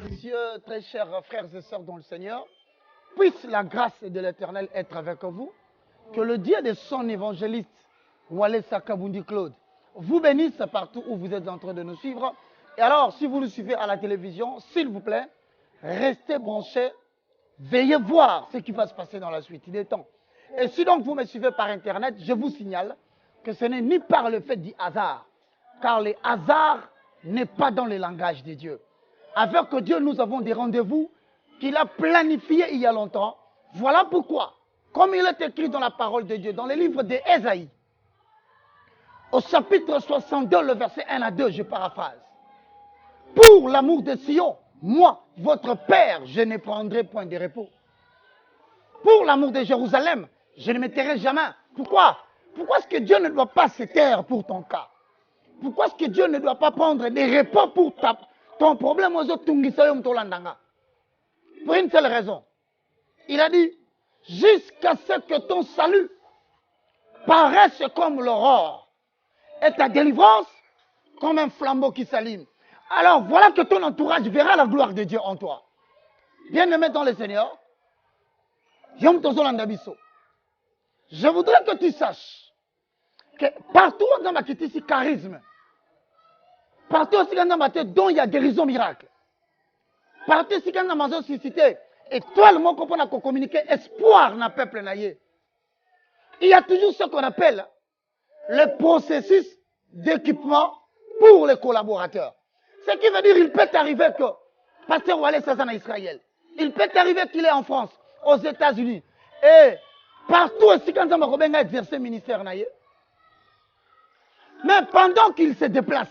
Messieurs, très chers frères et sœurs dans le Seigneur, puisse la grâce de l'Éternel être avec vous, que le Dieu de son évangéliste, Wale Sakabundi Claude, vous bénisse partout où vous êtes en train de nous suivre. Et alors, si vous nous suivez à la télévision, s'il vous plaît, restez branchés, veillez voir ce qui va se passer dans la suite. Il est temps. Et si donc vous me suivez par Internet, je vous signale que ce n'est ni par le fait du hasard, car le hasard n'est pas dans le langage de Dieu. Avec Dieu, nous avons des rendez-vous qu'il a planifiés il y a longtemps. Voilà pourquoi, comme il est écrit dans la parole de Dieu, dans le livre d'Ésaïe, au chapitre 62, le verset 1 à 2, je paraphrase. Pour l'amour de Sion, moi, votre Père, je ne prendrai point de repos. Pour l'amour de Jérusalem, je ne me tairai jamais. Pourquoi? Pourquoi est-ce que Dieu ne doit pas se taire pour ton cas? Pourquoi est-ce que Dieu ne doit pas prendre des repos pour ton problème? Pour une seule raison. Il a dit, jusqu'à ce que ton salut paraisse comme l'aurore et ta délivrance comme un flambeau qui s'allume. Alors voilà que ton entourage verra la gloire de Dieu en toi. Bien-aimé dans le Seigneur, je voudrais que tu saches que partout dans ma ici charisme, partout aussi dans ma tête dont il y a guérison miracle, partout aussi dans ma suscité, étoile mon compagnon a communiqué espoir dans le peuple naïe. Il y a toujours ce qu'on appelle le processus d'équipement pour les collaborateurs. Ce qui veut dire qu'il peut arriver que Pasteur Wale Sazan en Israël, il peut arriver qu'il est en France, aux États-Unis, et partout aussi quand on a exercé le ministère naïe. Mais pendant qu'il se déplace,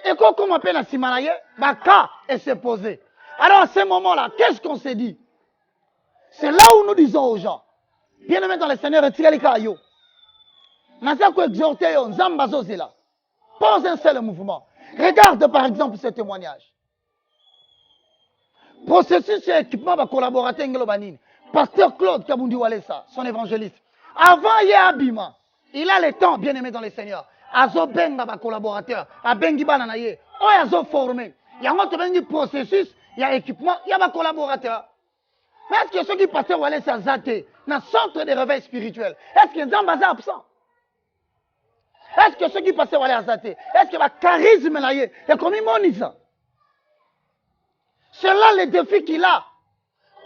et qu'on appelle à Simanaye, Baka est se posé. Alors à ce moment-là, qu'est-ce qu'on s'est dit? C'est là où nous disons aux gens, bien aimé dans le Seigneur, retirez les cailloux. Nazako exhorté, Zambazo Zela. Pose un seul mouvement. Regarde par exemple ce témoignage. Processus et équipement va collaborateur Nglobanine. Pasteur Claude Kabundi Walesa, son évangéliste. Avant Yabima, il a le temps, bien aimé dans le Seigneur. Azo benga ba collaborateur, a bengi bananaye, o azo formé. Il y a un autre processus, il y a équipement, il y a ba collaborateur. Mais est-ce que ceux qui passent au aller s'azater dans le centre de réveil spirituel, est-ce que Zambaza est absent? Est-ce que ceux qui passent au aller s'azater, est-ce que le charisme là est comme il monise? C'est là le défi qu'il a.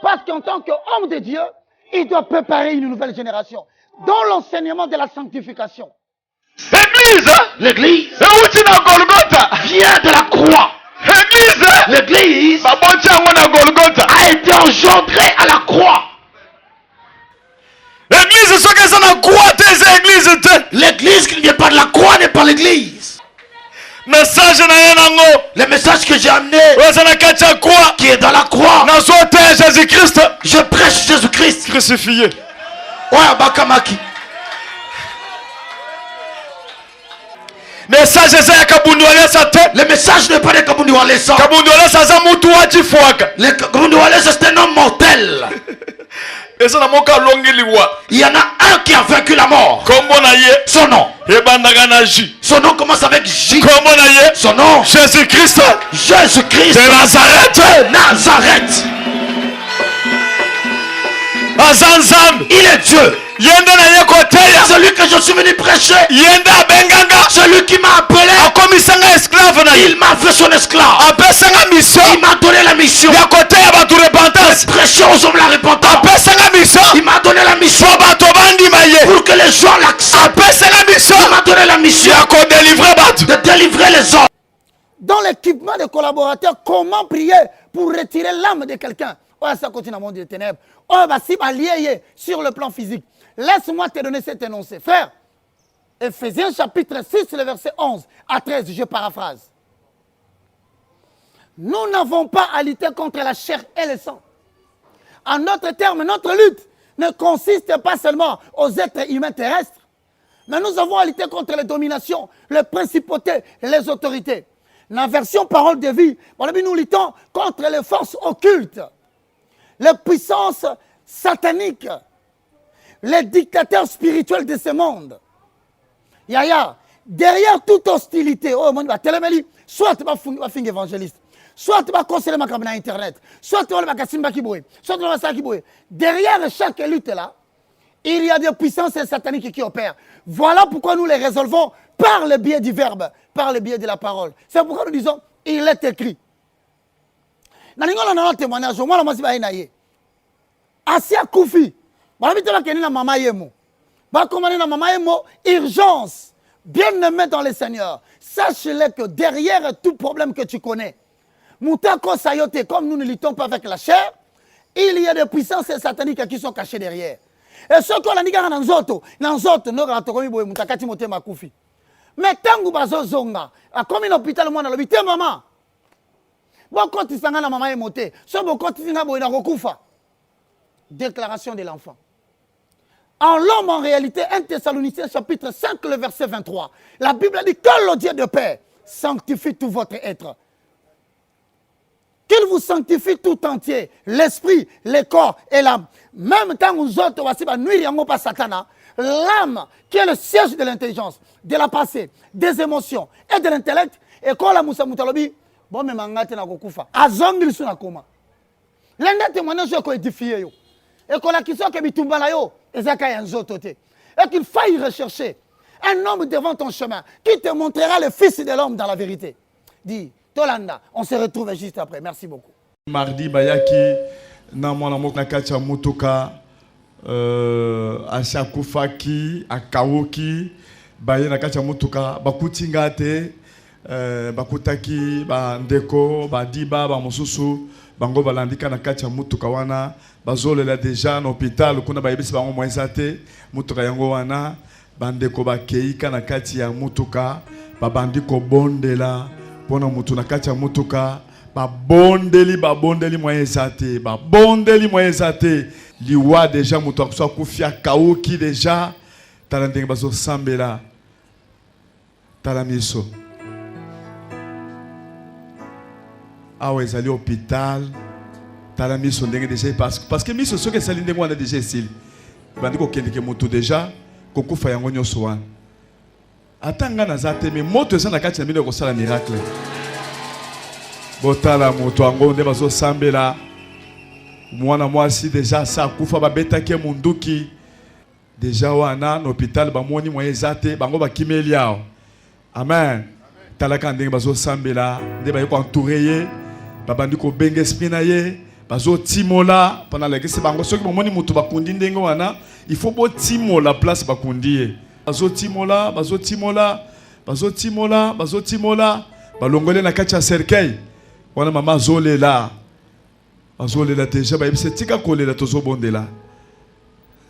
Parce qu'en tant qu'homme de Dieu, il doit préparer une nouvelle génération dans l'enseignement de la sanctification. L'église Vient de la croix. L'église a été engendrée à la croix. L'église qui ne vient pas de la croix n'est pas l'église. Le message que j'ai amené, qui est dans la croix, je prêche Jésus-Christ crucifié. Ouais, Bakamaki. Le message n'est pas de Kabundi Walesa. Le Kabundi Walesa, c'est un homme mortel. Il y en a un qui a vaincu la mort. Son nom. Son nom commence avec J. Son nom. Jésus-Christ. Jésus-Christ de Nazareth. Nazareth. Il est Dieu. Celui que je suis venu prêcher. Celui qui m'a appelé. Il m'a fait son esclave. Il m'a donné la mission. De prêcher aux hommes la repentance. Il m'a donné la mission pour que les gens l'acceptent. Il m'a donné la mission de délivrer les hommes. Dans l'équipement des collaborateurs, comment prier pour retirer l'âme de quelqu'un? Oh, ça continue à monde des ténèbres. Oh, bah si, lié sur le plan physique. Laisse-moi te donner cet énoncé. Frère, Ephésiens chapitre 6, le verset 11 à 13, je paraphrase. Nous n'avons pas à lutter contre la chair et le sang. En d'autres termes, notre lutte ne consiste pas seulement aux êtres humains terrestres, mais nous avons à lutter contre les dominations, les principautés et les autorités. Dans la version parole de vie, nous luttons contre les forces occultes, les puissances sataniques, les dictateurs spirituels de ce monde. Yaya, derrière toute hostilité, oh mon Dieu, soit tu vas finir évangéliste, soit tu vas conseiller ma cabine internet, soit tu vas le Simba Kiboé, soit tu vas le Kiboé. Derrière chaque lutte là, il y a des puissances sataniques qui opèrent. Voilà pourquoi nous les résolvons par le biais du verbe, par le biais de la parole. C'est pourquoi nous disons, il est écrit. Dans le témoignage, moi, je suis dit, Asia Koufi, je suis dit, maman yemo. Va commander na maman yemo, urgence. Bien-aimé dans le Seigneur, sache-le que derrière tout problème que tu connais, Moutako Sayote, comme nous ne luttons pas avec la chair, il y a des puissances sataniques qui sont cachées derrière. Et ce qu'on a dit dans Nzoto, nous avons Moutakati Motema Koufi. Mais tant que bazo zonga, comme un hôpital, moi, dans l'hôpital, maman. Bon, quand tu s'en as maman est montée, ce bon, quand tu s'en as déclaration de l'enfant. En l'homme, en réalité, 1 Thessaloniciens chapitre 5, le verset 23. La Bible dit que le Dieu de paix sanctifie tout votre être. Qu'il vous sanctifie tout entier, l'esprit, le corps et l'âme. Même quand nous autres, nous pas Satana, l'âme, qui est le siège de l'intelligence, de la pensée, des émotions et de l'intellect, et quand la Moussa Moutalobi, bon, mais mangate na kokufa. Azongil suna koma. L'un des témoignages est édifié. Et qu'on a qui soit que bitumbala yo, et ça kaya nzoto te. Et qu'il faille rechercher un homme devant ton chemin qui te montrera le Fils de l'homme dans la vérité. Dis, Tolanda, on se retrouve juste après. Merci beaucoup. Mardi bayaki na mwana moka kacha mutuka ashakufaki akawoki baye na kacha mutuka bakutinga te bakutaki ba ndeko ba diba ba mususu bango balandika na kacha mutuka wana bazolela deja na hôpital kuna bayebisi bango moisa te mutuka yango wana bandeko bakeika na kati ya mutuka babandiko bondela pona mutu na kati ya mutuka babondeli moisa te babondeli moisa te liwa deja mutu akuswa kufia kauki deja tala ndenge bazo sambela tala miso awa ezali hôpital tala miso ndenge deja parce que miso soki esali ndenge wana deja esili bandi kokendeke motu deja kokufa yango nyonso wana ata nga naza te me moto eza na kati na bino ekosala miracle botala moto yango nde bazosambela mwana mwasi deja sa akufa babetaki munduki deja wana na hôpital bamoni moye eza te bango bakimeli awa amen talaka ndenge bazosambela nde baye koentoure ye babandi kobenga esprit na ye bazotimola pendant lekisi bango soki bomoni moto bakundi ndenge wana il faut botimola place bakundi ye bazotimola balongole na kati ya cercueil wana mama azolela deja bayebisi tika kolela tozobondela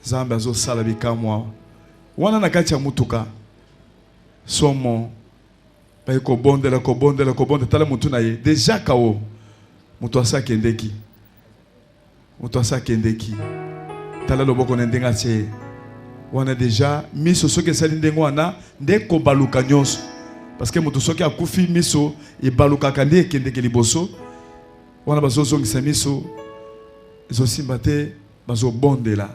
Nzambe azosala bikamwa wana na kati ya mutuka somo baye kobondela tala mutu na ye deja kao mutu asakendeki tala loboko na ndenga tse wana deja miso soki esali ndenge wana nde kobaluka nyonso parce que mutu soki akufi miso ebalukaka nde ekendeke liboso wana bazozongisa miso ezosimba te bazobondela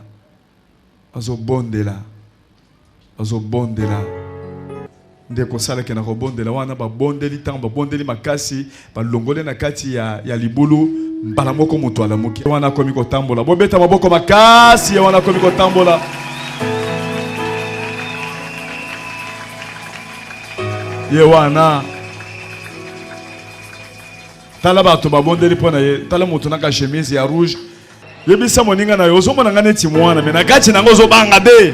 nde kosalaki na kobondela wana babondeli ntango babondeli makasi balongole na kati ya libulu mbala moko moto alamuki wana akomi kotambola bobeta maboko makasi ya wana akomi kotambola ye wana tala bato babondeli mpona ye tala moto na ka chemise ya rouge yebisa moninga na yo ozomona nga neti mwana me na kati nango ozobanga de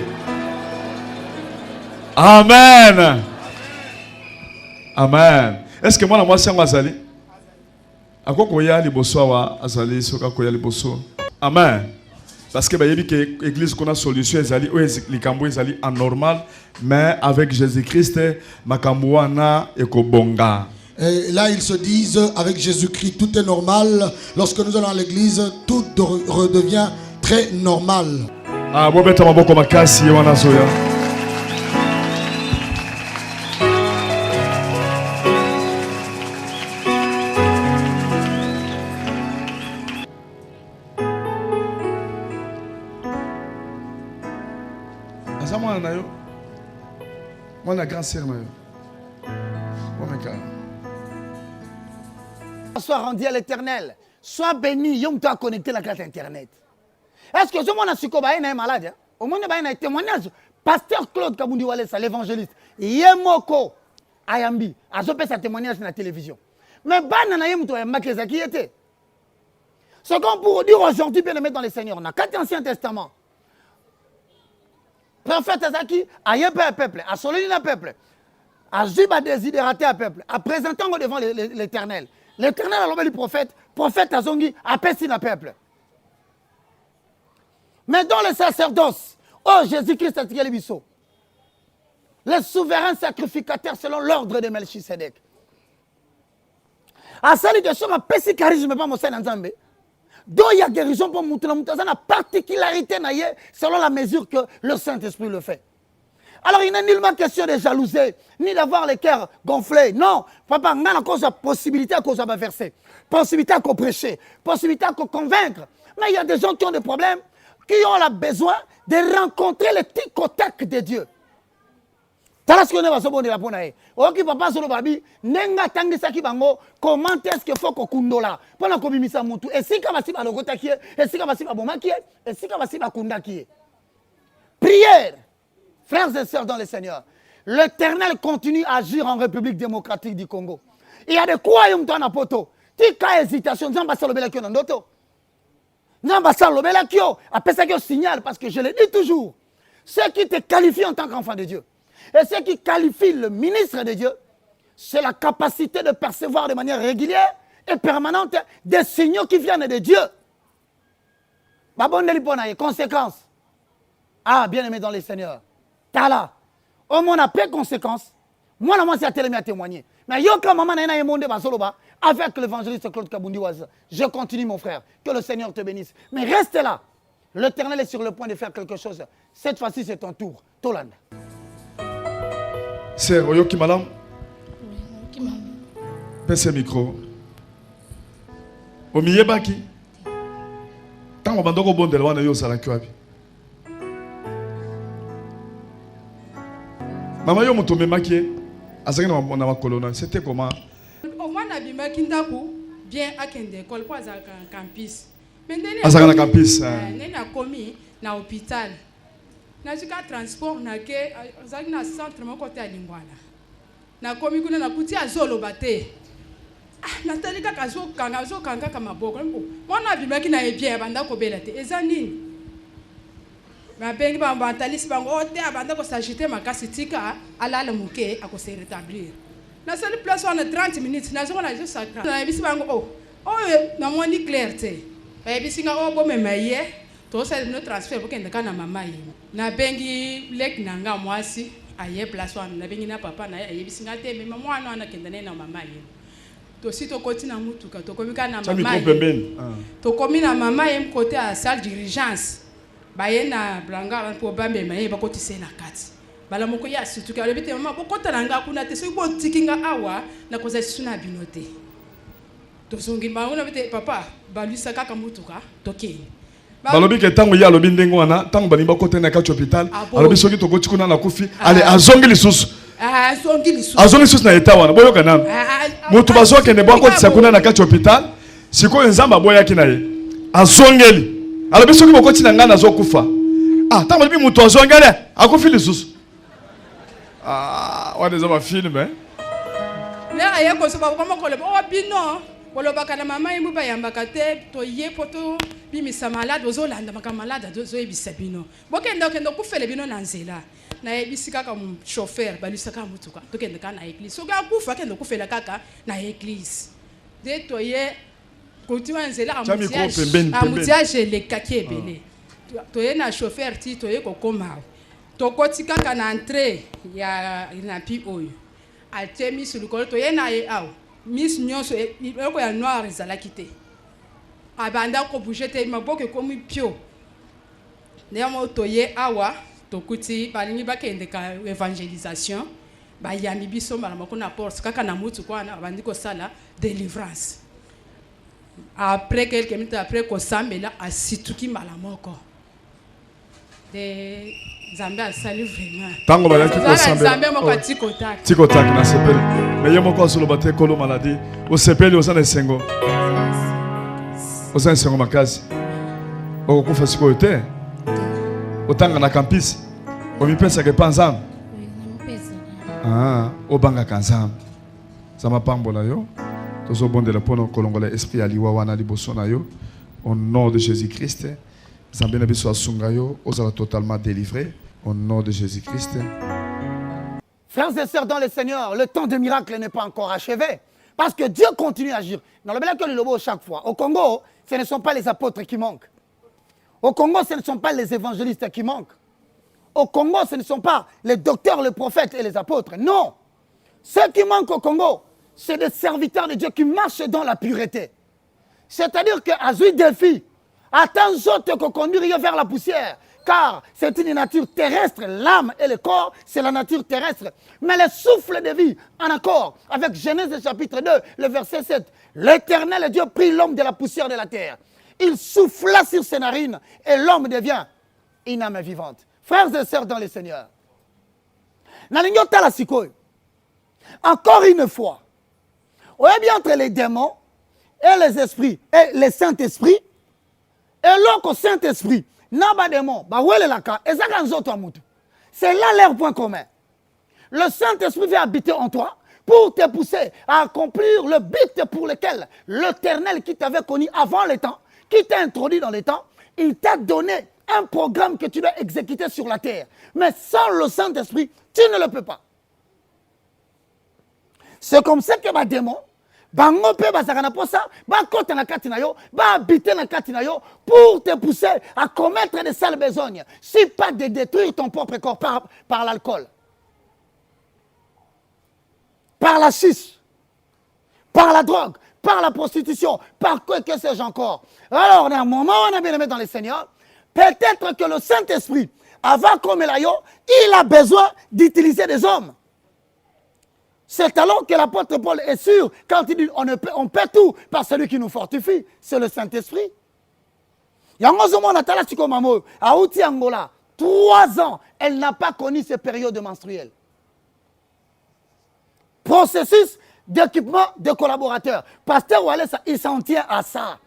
amen est-ce que mwana mwasi yango azali akokoya liboso awa azali soki akoya liboso amen parce que bayebi ke église kuna solution ezali oyo likambo ezali anormal mais avec Jésus-Christ makambo wana ekobonga. Et là, ils se disent, avec Jésus-Christ, tout est normal. Lorsque nous allons à l'église, tout redevient très normal. Ah, bobeta maboko makasi wana zoya. Azamwana na yo. Mwana grand sœur na yo. Mwana kana. Sois rendu à l'éternel. Sois béni. Yom toi connecté la carte internet. Est-ce que ce monde a su qu'il est malade? Au monde, il y a un témoignage. Pasteur Claude Kabundi Walesa, l'évangéliste. Yemoko Ayambi. A fait sa témoignage sur la télévision. Mais banana yemto ya makeza qui était. Ce qu'on pourrait dire aujourd'hui, bien aimé dans les seigneurs, on a 4 anciens testaments. Prophète Azaki a yepé un peuple, a solide un peuple, a zuba désidératé un peuple, a présenté devant l'éternel. L'éternel a l'homme du prophète, prophète Azongi a percé le peuple. Mais dans le sacerdoce, oh Jésus-Christ a tiré les bisous. Le souverain sacrificateur selon l'ordre de Melchisedec. A sali de son pesi charisme pas mon sein ensemble. Donc il y a guérison pour Moutouna Moutazana, la particularité selon la mesure que le Saint-Esprit le fait. Alors il n'est nullement question de jalouser, ni d'avoir les cœurs gonflés. Non, papa, on a cause de possibilité à cause de verser, possibilité à prêcher, possibilité à convaincre. Mais il y a des gens qui ont des problèmes, qui ont le besoin de rencontrer le tic au tac de Dieu. Comment est-ce qu'il faut qu'on kundola pendant qu'on bimisa mutu et si kama si ba logota qui et si kama si ba boma qui et si kama si ba kunda qui. Prière, frères et sœurs dans le Seigneur. L'Éternel continue à agir en République démocratique du Congo. Il y a des quoi yum tona poto. Ti ka hésitation nzamba salobela kyo ndoto. Nzamba salobela kyo après ça que signal parce que je le dis toujours. Ceux qui te qualifient en tant qu'enfant de Dieu et ceux qui qualifient le ministre de Dieu, c'est la capacité de percevoir de manière régulière et permanente des signaux qui viennent de Dieu. Conséquence. Ah, bien aimé dans les seigneurs. Tala. Au moins, après conséquence, moi, c'est à témoigner. Mais avec l'évangéliste Claude Kabundi Waza, je continue, mon frère. Que le Seigneur te bénisse. Mais reste là. L'Éternel est sur le point de faire quelque chose. Cette fois-ci, c'est ton tour. Tolanda. Sœur Oyoki Malam. Pese micro. Omiyebaki. Tant on bandoko bon delwa na yo sala kwabi. Mama yo muto memaki azaki na makolona, c'était comment? Au moins na bimaki ndaku bien akende école kwa za campus. Azaka na campus. Nena komi na hôpital. Na jika transport na ke azaki na centre moko te alingwana. Na komi kuna na kuti azolo bate. Na talika kazo kanga kama boko. Mwana bimaki na ebien banda ko belate. Eza nini? Ma bengi ba bantalisi bango ote abanda ko s'agiter makasi tika ala le muke ako se rétablir. Na seule place on a 30 minutes na zo na jo sacra. Na bisi bango na moni clarté. Ba bisi nga bo memaye. To ça no transfert pour kende kana mama yi. Na bengi lek nanga mwasi aye place on na bengi na papa na aye bisi nga te mema mwana ana kende na mama yi. To si to koti na mutuka to komika na mama yi. To komi na mama yi côté à salle d'urgence. Baye na blanga pour bambe maye ba koti se na kati. Bala moko ya situka le bete mama bokota nanga kuna te so bo tikinga awa na koza suna binote. To songi ba una bete papa balusa kaka mutuka toke. Balobi ke tango ya lobi ndengo wana tango bani ba kota na kati hôpital alobi soki to koti kuna na kufi ale azongi lisusu. Azongi lisusu. Azongi lisusu na eta wana boyo kana. Mutu bazoke ne ba koti sakuna na kati hôpital siko nzamba boya kinaye. Azongeli. Alors, si vous avez un peu de kufa. Ah, tant que vous avez un peu de kufa. Ah, on est dans un film, hein? Là, il y a un peu de bino. Kolobaka na mama yemu ba yambaka te to ye poto bi misa malade ozolanda maka malade dozo ebisa bino. Bokenda kendo kufele bino na nzela. Na ebisika ka chauffeur balusaka mutuka. Tokenda kana église. Soka kufa kendo kufela kaka na église. De to ye continue nzela amutiage le kaki ebele. Toye na chauffeur ti toye kokoma. Tokoti kaka na entrée ya na pi oyo. Atemi sur le col toye na ye aw. Miss nyonso eko ya noir ezalaki te. Abanda ko bouger te maboke komi pio. Néanmoins toye awa tokuti balingi bakende ka évangélisation. Ba yami biso mala makona porte kaka na mutu kwa na bandi ko sala délivrance. Après quelques minutes après qu'on s'amène à situki malamoko. de Nzambe asali vraiment. Tango balaki ko sambela. Nzambe moko tikotak. Tikotak na sepeli. Mais yemo ko solo bate kolo maladie. O sepeli osa na sengo. Osa sengo makazi. O ko fasiko yote. Otanga na campus. O mi pesa ke panzam. Ah, o banga kanzam. Sama pambola yo. Tozo bondela pono kolongola esprit aliwa wana liboso na yo. Au nom de Jésus-Christ. Nzambe na biso asunga yo, ozala totalement délivré. Au nom de Jésus-Christ. Frères et sœurs dans le Seigneur, le temps de miracle n'est pas encore achevé. Parce que Dieu continue à agir. Dans le Bel que le lobo chaque fois. Au Congo, ce ne sont pas les apôtres qui manquent. Au Congo, ce ne sont pas les évangélistes qui manquent. Au Congo, ce ne sont pas les docteurs, les prophètes et les apôtres. Non. Ceux qui manquent au Congo, c'est des serviteurs de Dieu qui marchent dans la pureté. C'est-à-dire qu'à Zui Delphi, attends autres que conduire vers la poussière. Car c'est une nature terrestre, l'âme et le corps, c'est la nature terrestre. Mais le souffle de vie, en accord avec Genèse chapitre 2, le verset 7. L'Éternel Dieu prit l'homme de la poussière de la terre. Il souffla sur ses narines et l'homme devient une âme vivante. Frères et sœurs dans le Seigneur, encore une fois, on est bien entre les démons et les esprits et les Saint-Esprits et l'autre Saint-Esprit. C'est là leur point commun. Le Saint-Esprit vient habiter en toi pour te pousser à accomplir le but pour lequel l'Éternel qui t'avait connu avant le temps, qui t'a introduit dans le temps, il t'a donné un programme que tu dois exécuter sur la terre. Mais sans le Saint-Esprit, tu ne le peux pas. C'est comme ça que les démons, bango pe bazakana posa ba kota na kati na yo ba habiter na kati na yo pour te pousser à commettre des sales besognes, si pas de détruire ton propre corps par l'alcool, par la chiche, par la drogue, par la prostitution, par quoi que sais-je encore. Alors, à un moment où on a bien aimé dans le Seigneur, peut-être que le Saint-Esprit, avant comme il a besoin d'utiliser des hommes. C'est alors que l'apôtre Paul est sûr quand il dit on peut tout par celui qui nous fortifie. C'est le Saint-Esprit. Il y a un moment, à Outi Angola, 3 ans, elle n'a pas connu ces périodes menstruelles. Processus d'équipement de collaborateurs. Pasteur Wallace, il s'en tient à ça.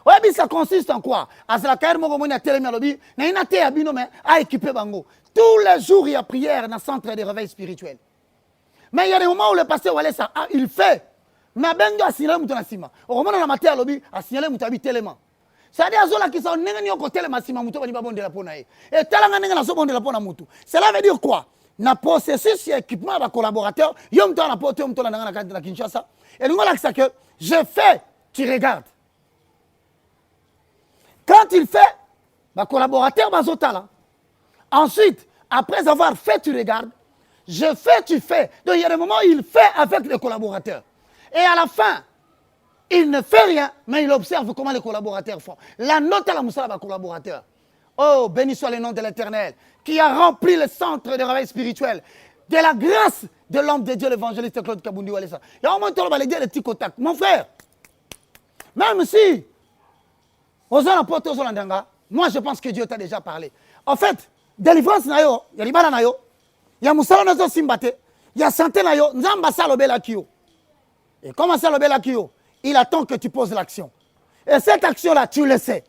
Ouais, mais ça consiste en quoi? Tous les jours, il y a prière dans le centre de réveil spirituel. Mais il y a des moments où le pasteur Wallace, il fait. Mais il a signalé mon tassima. Au moment où la matière lobby a signalé mon tabi tellement. C'est-à-dire que ça n'est pas côté le massima muto ba bon de la ponae. Et talanga nenga so bon de la pona mutu. Cela veut dire quoi? Na processus équipement de collaborateurs, yom to na poto yom to na na Kinshasa. Et nous là que je fais, tu regardes. Quand il fait, ma collaborateur bazotala. Ensuite, après avoir fait, tu regardes. Je fais, tu fais. Donc il y a des moments où il fait avec les collaborateurs. Et à la fin, il ne fait rien, mais il observe comment les collaborateurs font. La note à la moussa va collaborateur. Oh, béni soit le nom de l'Éternel, qui a rempli le centre de réveil spirituel de la grâce de l'homme de Dieu, l'évangéliste Claude Kabundi Walesa. Il y a un moment où on va le dire le petit contact. Mon frère, même si, moi je pense que Dieu t'a déjà parlé. En fait, délivrance, il y a libana nayo, il y a moussala nazo simbate, il y a santé nayo, nzamba salobela kio. Et comment salobela kio? Il attend que tu poses l'action. Et cette action-là, tu le sais.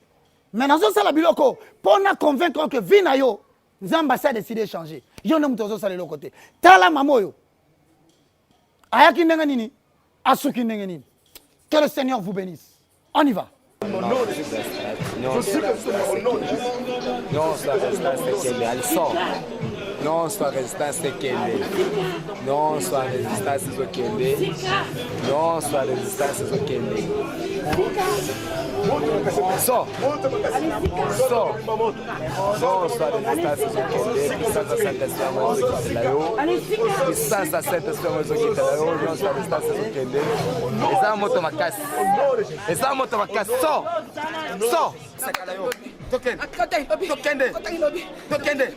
Mais dans ce sala biloko, pour nous convaincre que vinayo, nzamba a décidé de changer. Yo ne m'tozo sala le côté. Tala mamoyo. Ayaki ndenganini, asuki ndenganini. Que le Seigneur vous bénisse. On y va. Non, soit résistance Kende. Non, soit résistance Kende. Non, soit résistance Kende. So. So. Non, soit résistance Kende. Puissance à Saint-Esprit, puissance à Saint-Esprit, non, soit résistance Kende. Et ça, moto ma casse. Et ça, moto ma casse. So. So. Tokende. Tokende. Tokende.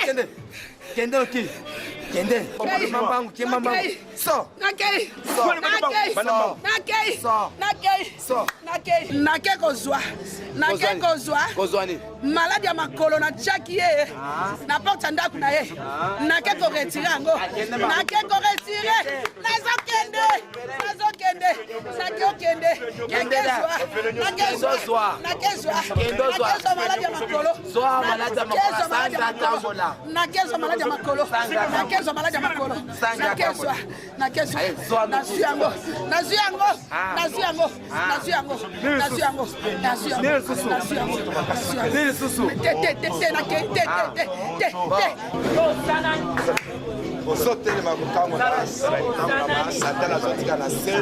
Kende. Kende oki. Kende. Mambangu, Kimambangu. So. Nakei. So. Nakei. Nakei. So. Nakei. So. Nakei. Nakei kozwa. Nakei kozwa. Kozwani. Malade ya makolo na chaki ye. Na porte ndaku na ye. Nakei ko retire yango. Nakei ko retire. Nazo kende. Nazo kende. Nakei kende. Nakei zwa. Nakei zwa. Nakei zwa. Nakei zwa malade ya makolo. Zwa malade ya makolo. Sanga tambola. Nakei zwa malade ya makolo. Nakei zwa malade ya makolo. Nakei zwa. Nakei zwa. Nazu yango. Nazu yango. Nazu yango. Nazu yango. Nazu yango. Nazu yango. Nazu yango. Nini susu? osotelema kokangola satala azotika na se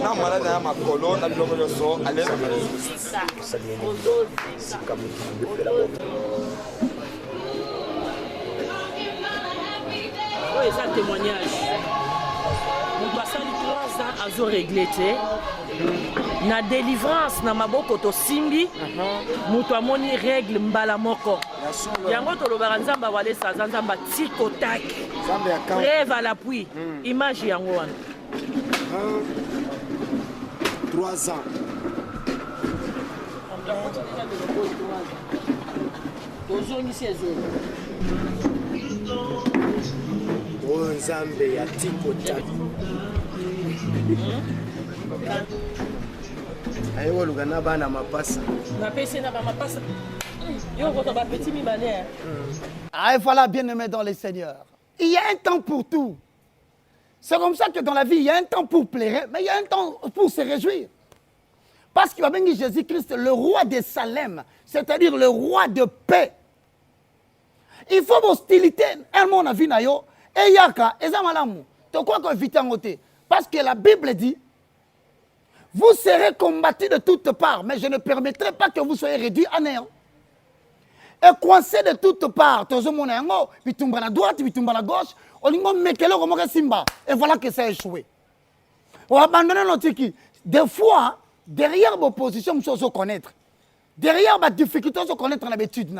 na malade ya makolo na biloko nyonso aleza oyo eza témoignage moto asali 3 ans azoregle te na délivrance na maboko tosimbi moto amoni règle mbala moko yango tolobaka nzambe awalesa aza nzambe atikotaki preuve à l'appui image yango wana 3 ans. tozongisi ezolo oyo nzambe ya tikotaki ayekoluka na bana mapasa napesi na bamapasa yo kota bapeti mibale. Ah, et voilà, bien-aimés dans les seigneurs. Il y a un temps pour tout. C'est comme ça que dans la vie, il y a un temps pour pleurer, mais il y a un temps pour se réjouir. Parce qu'il va bénir Jésus-Christ, le roi de Salem, c'est-à-dire le roi de paix. Il faut l'hostilité. Un monde a vu nayo et yaka et zamalamu. Tu crois qu'on vit en côté? Parce que la Bible dit, vous serez combattus de toutes parts, mais je ne permettrai pas que vous soyez réduits à néant. Et coincé de toutes parts, tu tombes à la droite, tu tombes à la gauche, et voilà que ça a échoué. On a abandonné notre qui. Des fois, derrière vos positions, il faut se connaître. Derrière vos difficultés, il faut connaître l'habitude.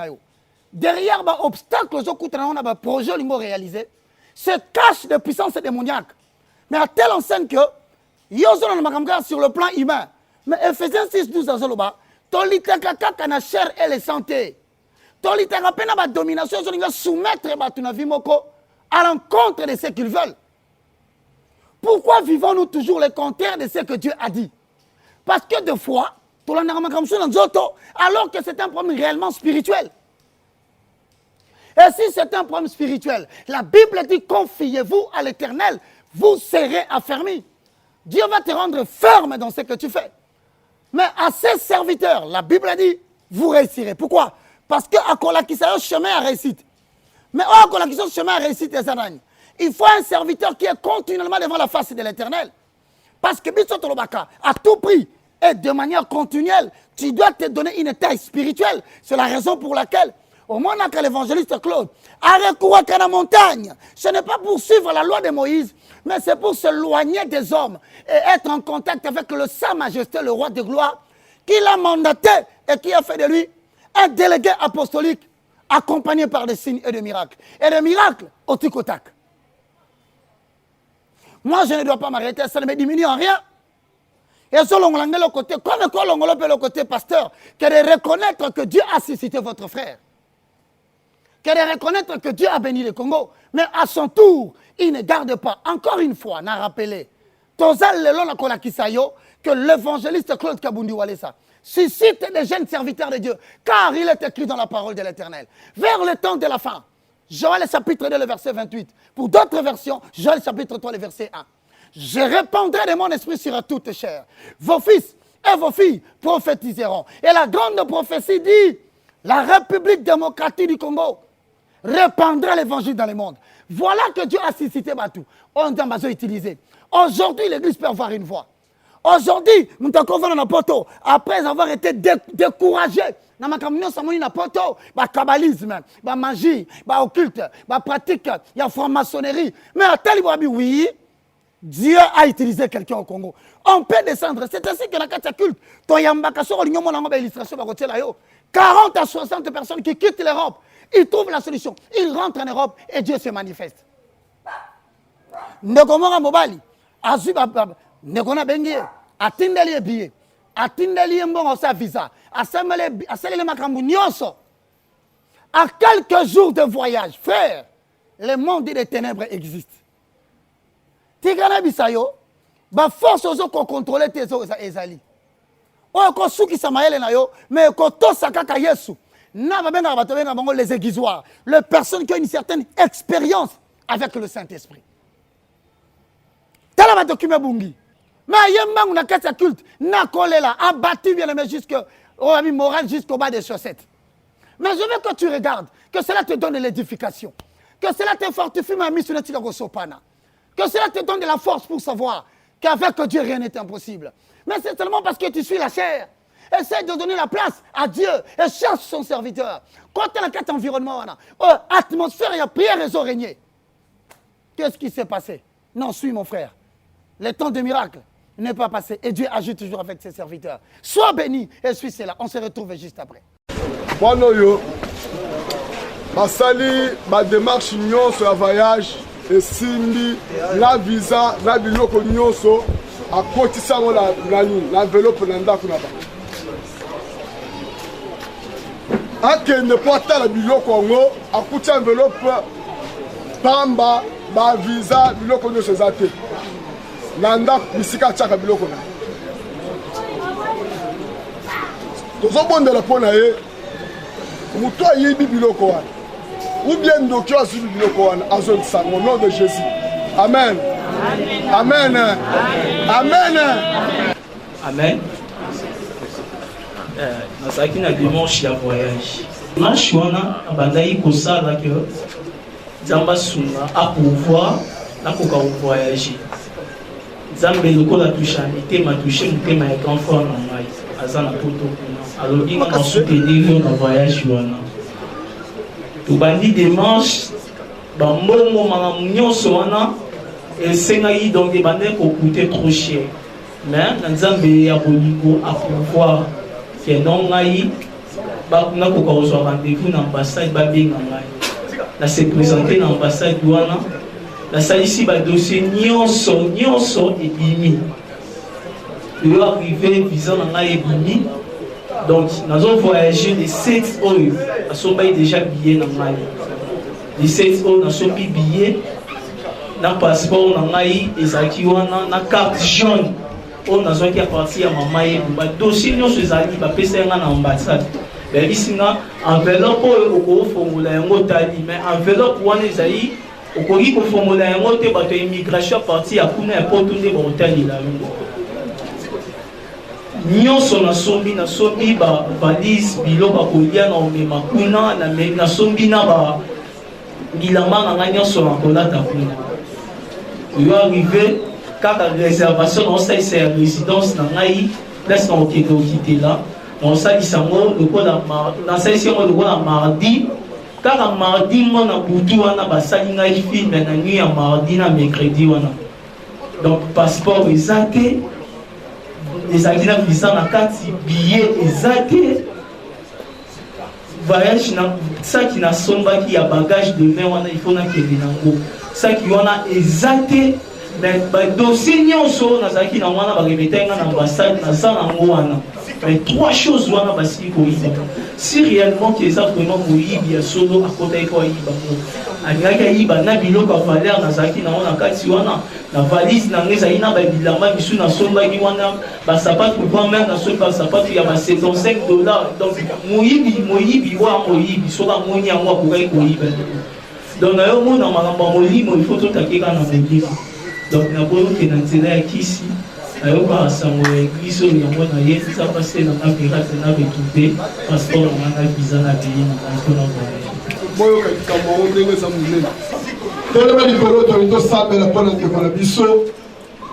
Derrière vos obstacles, il faut connaître le projet réalisé. Se cache des puissances démoniaques. Mais à telle enseigne que, sur le plan humain, mais Ephésiens 6, 12, tolitakaka na chair et les santé. Tolitakaka na domination, soumettre à l'encontre de ce qu'ils veulent. Pourquoi vivons-nous toujours le contraire de ce que Dieu a dit? Parce que des fois, alors que c'est un problème réellement spirituel. Et si c'est un problème spirituel, la Bible dit confiez-vous à l'Éternel, vous serez affermis. Dieu va te rendre ferme dans ce que tu fais. Mais à ses serviteurs, la Bible dit, vous réussirez. Pourquoi? Parce que à Kolakisa, chemin à réussite. Mais à Kolakisa, chemin à réussite, il faut un serviteur qui est continuellement devant la face de l'Éternel. Parce que à tout prix et de manière continuelle, tu dois te donner une taille spirituelle. C'est la raison pour laquelle, au moment que l'évangéliste Claude a recouru à la montagne, ce n'est pas pour suivre la loi de Moïse, mais c'est pour s'éloigner des hommes et être en contact avec le Sa Majesté, le roi de gloire, qui l'a mandaté et qui a fait de lui un délégué apostolique accompagné par des signes et des miracles. Et des miracles au tic au tac. Moi, je ne dois pas m'arrêter, ça ne me diminue en rien. Et selon le côté, comme le côté pasteur, que de reconnaître que Dieu a suscité votre frère. Que de reconnaître que Dieu a béni le Congo. Mais à son tour, il ne garde pas. Encore une fois, n'a rappelé. Que l'évangéliste Claude Kabundi Walesa suscite des jeunes serviteurs de Dieu. Car il est écrit dans la parole de l'Éternel. Vers le temps de la fin. Joël chapitre 2, le verset 28. Pour d'autres versions, Joël chapitre 3, le verset 1. Je répandrai de mon esprit sur toute chair. Vos fils et vos filles prophétiseront. Et la grande prophétie dit, la République démocratique du Congo répandra l'évangile dans le monde. Voilà que Dieu a suscité Batou. On a utilisé. Aujourd'hui, l'église peut avoir une voix. Aujourd'hui, nous avons après avoir été découragés, nous avons kabbalisme, magie, occulte, pratique, il y a franc-maçonnerie. Mais à tel oui, Dieu a utilisé quelqu'un au Congo. On peut descendre. C'est ainsi que la culte, 40 à 60 personnes qui quittent l'Europe, ils trouvent la solution. Ils rentrent en Europe et Dieu se manifeste. ndeko moko mobali azwi ndeko na bengi ye atindeli ye billet atindeli ye mbongo sa visa asaleli makambo nyonso. À quelques jours de voyage, frère, le monde des ténèbres existe. Tigana bisayo, ba force ozo ko contrôler tes ezali. O ko suki samaele na yo, mais ko to sakaka Yesu. Na ba benga ba to benga bango les aiguisoirs, les personnes qui ont une certaine expérience avec le Saint-Esprit. Tala ba document bungi. Mais yembangu na kata culte, na kolela abattu bien aimé jusque au ami moral jusqu'au bas des chaussettes. Mais je veux que tu regardes, que cela te donne l'édification, que cela te fortifie ma mission de Sopana, que cela te donne de la force pour savoir qu'avec Dieu rien n'est impossible. Mais c'est seulement parce que tu suis la chair. Essaye de donner la place à Dieu et cherche son serviteur. Quand tu as un environnement, atmosphère, il y a prière et régné. Qu'est-ce qui s'est passé? Non, suis mon frère. Le temps de miracle n'est pas passé et Dieu agit toujours avec ses serviteurs. Sois béni et suis cela. On se retrouve juste après. Wanoyo, basali ma démarche nyonso ya voyage esimbi na visa na biloko nyonso akotisa ngo na enveloppe na ndako na ba akende po atala biloko ngo akutia enveloppe pamba ba visa biloko nyonso eza te na ndako bisika atiaka biloko na tozobondela mpo na ye muto ayebi biloko wana ou bien ndoki azubi biloko wana azolisa au nom de Jésus. Amen. Amen. Amen. Amen. Nazaki na dimanche ya voyage. Dimanche wana abandaki kosala ke Nzamba sunga a pouvoir na koka voyager. Nzambe lokola toucha mitema toucher mutema ya grand frère na ngai. Azana poto kuna alobi nga soutenir na voyage wana tubandi dimanche bambongo manga nyonso wana esengaki donc ebande kocoûter trop cher mais na Nzambe ya bolingo a pouvoir ke non ngai bakuna koka kozwa rendez-vous na ambassade babenga ngai na se présenter na ambassade wana nasalisi badossier nyonso ebimi il est arrivé visant dans la ébimi. Donc, nous avons voyagé les 7 heures. Nous avons déjà billets dans la les 7 heures, nous avons billets. Dans passeport, nous avons na carte jaune. On a qui partir à maman et dossier nous ces alliés ba pesa na ambassade. Mais ici na enveloppe au formulaire ngotali mais enveloppe wana ezali okoki ko formulaire ngote bato immigration partir à kuna ya potunde ba hôtel la nyonso nasombi ba valise biloko kolia na omema kuna nasombi na ba bilamba na ngai nyonso na kolata kuna yo arrivé kaka réservation na osalisa ya résidence na ngai place na okende okite la na osalisa ngo lokola nasalisi yango lokola mardi kaka mardi ngo na butu wana basali ngai filme na nuit ya mardi na mercredi wana donc passeport eza te les agents visa na kati billet ezate voyage na ça qui na somba qui a bagage de main wana il faut na kende nango ça qui wana ezate mais ba dossier nyonso na zaki na wana ba remetenga na ambassade na ça nango wana mais trois choses wana basi ko yiba si réellement que ça vraiment moyibi ya solo akota iko yiba angaka yiba na biloko valeur na zaki na wana kati wana na valise na ngeza ina ba bilamba bisu na somba ki wana ba sapato pour même na somba sapato ya ba $75 donc moyibi wa moyibi soka moni yango ko kai ko yiba donc na yo mona malamba molimo il faut tout takeka na molimo donc na boyo ke na nzela ya kisi ayo ba sango église yango na yesi ça passer na pirate na betube passeport na visa na pays na mpona boyo ka mo ndenge sa munene toleba likolo tolingo sambela mpona ndeko na biso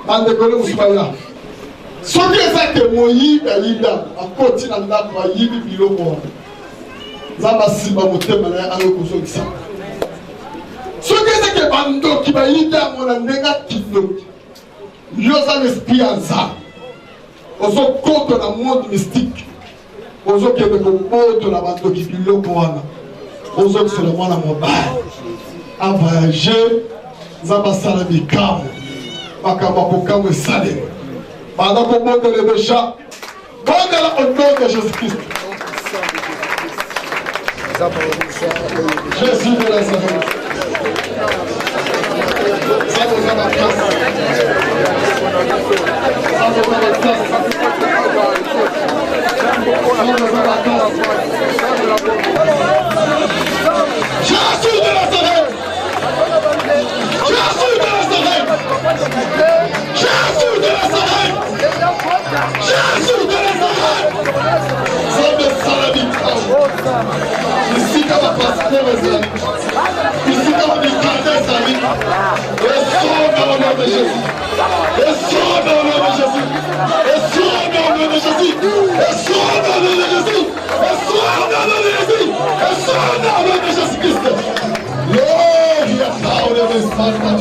bandeko le musubaya soki eza ke moyibi ayinda akoti na ndako ayibi biloko wana nzambe asimba motema na ye ayo kozongisa soki eza ke bandoki bayinda yango na ndenge akindoki yo oza l'esprit ya nzambe ozokota na monde mystique ozokende kobotola bandoki biloko wana ozokisela mwana mobali avoyage Nzamba salami kamu. Makamba kokamu esale. Pendant qu'on monte les méchants, monte au nom de Jésus-Christ. Jésus de Nazareth. Ça nous a la place. Ça nous a la place. Ça nous a la place. Jésus de Nazareth. Jésus de Nazareth. Jésus de Nazareth. Jésus de Nazareth. Ça me salami. Ici, comme un pasteur, ici, comme un dictateur, et sauve dans le nom de Jésus. Et sauve dans le nom de Jésus. Et sauve dans le nom de Jésus. Et sauve dans le nom de Jésus. Et sauve dans le nom de Jésus. Et sauve dans le nom de Jésus-Christ. Gloria a Paolo de Santa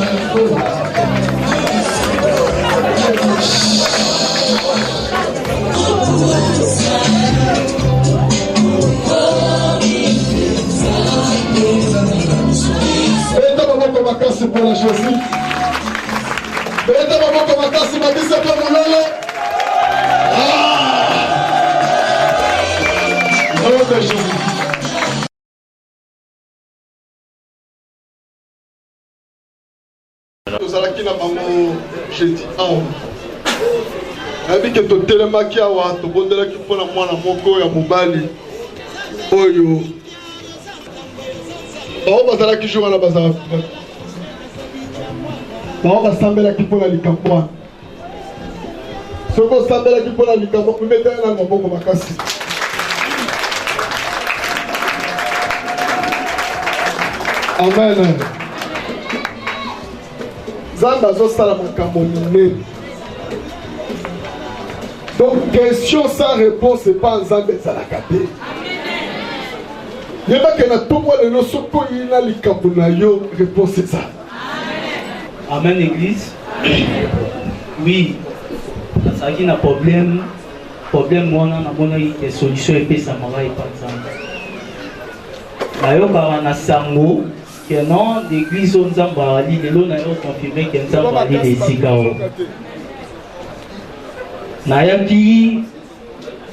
Makasi pour la Jésus. Beta Mamoko Makasi Madisa pour Moulolo. Nom de Jésus. Nous allons quitter la maman jeudi. Nabi que tu telemaki awa to bondela ki pona mwana moko ya mobali oyo. Bao bazala ki jour na bazala. Bao basambela ki pona likambo. Soko sambela ki pona likambo meta na maboko makasi. Amen. Zamba zo sala makambo nene. Donc, question sans réponse, c'est pas en Zambé Zalakate. Il n'y a pas que tout le monde ne soit pas réponse c'est ça. Amen, Église. Oui, ça qui n'a problème, moi, on a une solution et puis ça m'a pas exemple. D'ailleurs, quand on a Sango, que non, l'église on Zamba, les lots n'a confirmé que Zamba les Sikao. Nayaki,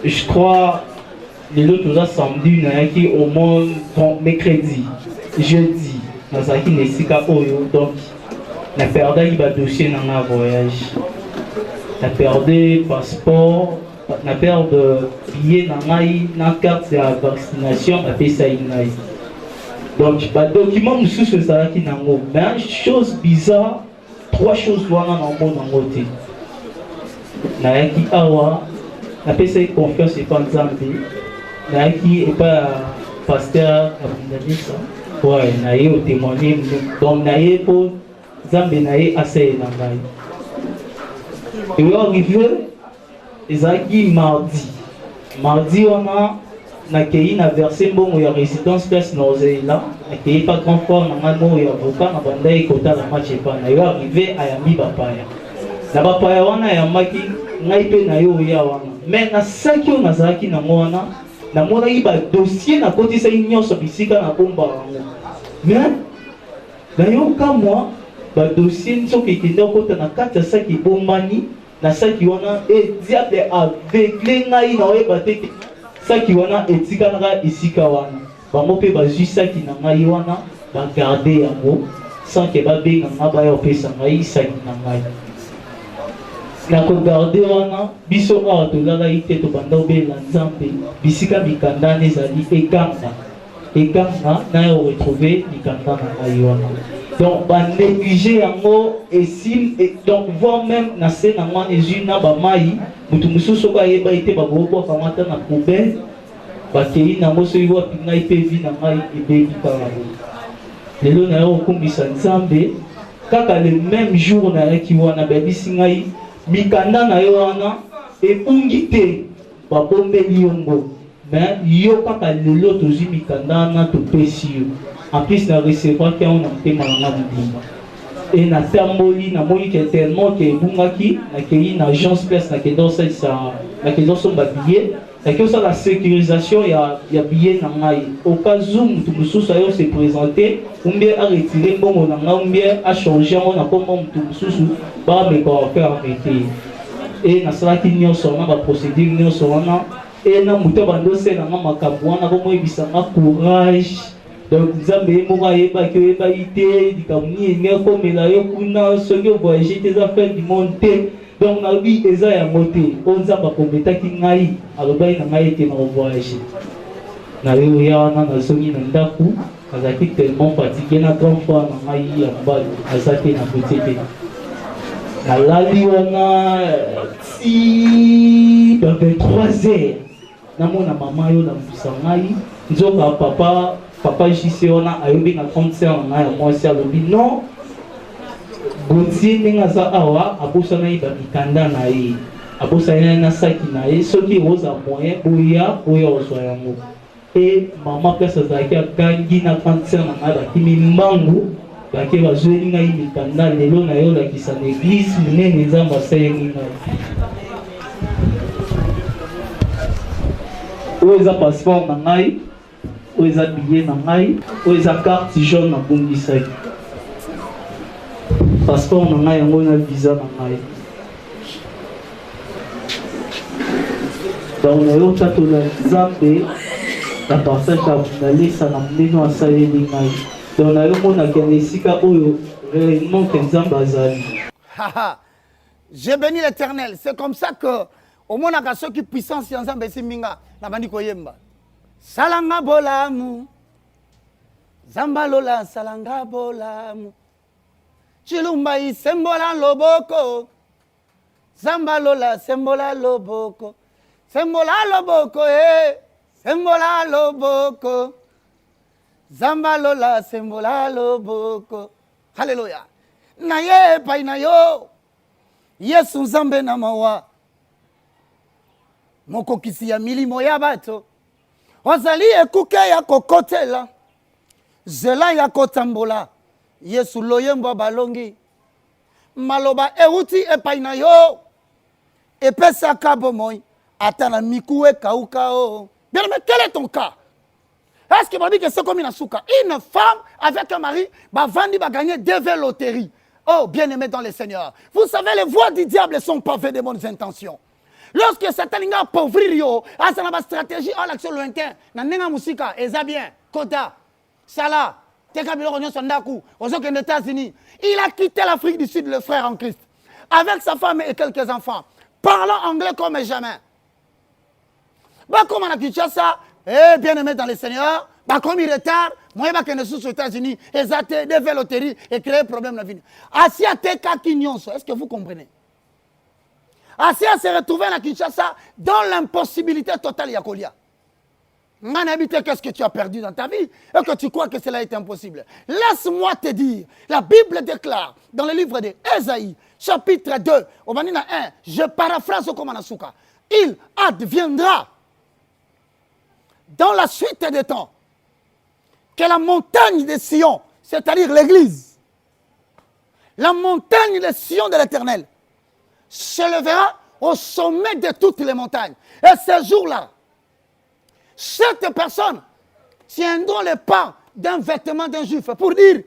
je crois, les autres samedi, Nayaki au moins mercredi, jeudi, Nazaki Nesika Oyo, donc, la perdu le dossier dans un voyage, la perdu passeport, la perdu billet dans la carte de vaccination, la fait ça inaï. Donc, le document nous sous ça qui n'a pas. Mais chose bizarre, trois choses voilà dans le monde en côté. Naïki awa, la PC confiance et pas Nzambi. Naïki est pas pasteur abondamisa. Ouais, naïe au témoigner. Donc naïe pour Nzambi naïe assez nangai. Et on arrive, Ezaki mardi. Mardi on a naquei na versé bon où il y a résidence place Norzé là. Naquei pas grand fort na mano il y a avocat na bandai kota la match pas. Naïe arrivé à Yami Bapaya. Na bapaya wana ya maki ngai pe na yo ya wana mais na saki o nazaki na mona na mona iba dossier na koti sa nyonso bisika na bomba wango mais na yo ka moi ba dossier nso ke kende kota na kata saki bombani na saki wana e diable aveugle ngai na oyeba te saki wana etika na isika wana bango pe ba saki na ngai wana ba garder yango sans que ba benga ngaba yo pesa ngai saki na ngai. Na kogarde wana biso awa tolala ite tobanda obela nzambe bisika mikanda ezali ekanga na yo retrouver mikanda na ngai wana donc ba négliger yango esim donc voire même na se na mwana ezwi na bamai mutu mosusu oyo ayeba ite babobwaka mata na poubelle bakei nango soki wapi ngai mpe vi na ngai ebebi kaka lelo na yo okumbisa nzambe kaka le même jour na yaki wana babisi ngai mikanda na yo wana ebungi te babombeli yongo mais yo kaka lelo tozwi mikanda na topesi yo en plus na recevoir ki yango na motema nanga mobimba e natamboli namoni ke tellement ke ebungaki nakei na agence place nakende osalisa nakende osomba billet Et que ça la sécurisation, il y a bien au cas où tout le sous se présenter, ou bien à retirer bon ou bien à changer on a comme tout le sous bah mais quoi faire arrêter et na sala qui n'y sont na procédure n'y sont na et na muto bando c'est na makambo na comme ibisanga courage donc Nzambe moka yeba que yeba ité dikamni nge comme la yo kuna ce que voyager tes affaires du monde. Donc, on a vu Eza et Amoté, on a pas compétent qui n'aille, alors ben il n'a été dans le voyage. Na eu ya na na songi na ndaku, azaki tellement fatigué na 3 fois na mai ya mbali, azaki na petite. Na lali wana si dans 23 heures, na mona maman yo na musangai, nzoka papa jisi wana ayobi na concert na ya moi si alobi non. Gonzi nengaza awa abosa na iba mikanda na ye abosa na saki na ye soki oza moyen oya ozwa yango et mama pesa zaki akangi na cancer na ngada kimi mbangu bake bazweli ngai mikanda lelo na yo lakisa na église munene nzamba sayengi ngai oyo eza passeport na ngai oyo eza billet na ngai oyo eza carte jaune na bongisaki passeport na ngai yango na visa na ngai donc nayo tatola Nzambe na partage ya nalesa na monene asaleli ngai donc nayo mona kende esika oyo réellement ke Nzambe azali. J'ai béni l'Éternel. C'est comme ça que au monde a ceux qui puissance ya Nzambe siminga na bandi koyemba salanga bolamu Zambalola salanga bolamu Chilumba isembola loboko Zambalola sembola loboko Sembola loboko Sembola loboko Zambalola sembola loboko. Hallelujah. Naye pai na yo Yesu Nzambe na mawa mokokisi ya milimo ya bato ozali ekuke ya kokotela zela ya kotambola Yesu loyembo balongi maloba euti epai na yo epesaka bomoi ata na miku ekauka o. Bien mais quel est ton cas? Est-ce que babi que c'est comme une souka une femme avec un mari va vendre va gagner 2 loteries. Oh bien-aimé dans le Seigneur, vous savez les voies du diable sont pavées de bonnes intentions. Lorsque Satan a appauvrir yo, à sa stratégie à l'action lointain, na nenga musika eza bien, kota, sala, teka bilo konyo sondaku, ozoke aux États-Unis. Il a quitté l'Afrique du Sud, le frère en Christ, avec sa femme et quelques enfants, parlant anglais comme jamais. Bah comme on a quitté ça, eh bien aimé dans le Seigneur, bah comme il retard, moi je vais aux États-Unis, exaté des loteries et créer problème dans la vie. Asia teka kinyonso, est-ce que vous comprenez? Asia s'est retrouvé à Kinshasa dans l'impossibilité totale Yakolia. Qu'est-ce que tu as perdu dans ta vie et que tu crois que cela est impossible? Laisse-moi te dire, la Bible déclare dans le livre d'Ésaïe, chapitre 2, au Manina 1, je paraphrase au Komanasuka, il adviendra dans la suite des temps que la montagne de Sion, c'est-à-dire l'église, la montagne de Sion de l'Éternel, se levera au sommet de toutes les montagnes. Et ce jour-là, cette personne tiendront les pas d'un vêtement d'un juif pour dire,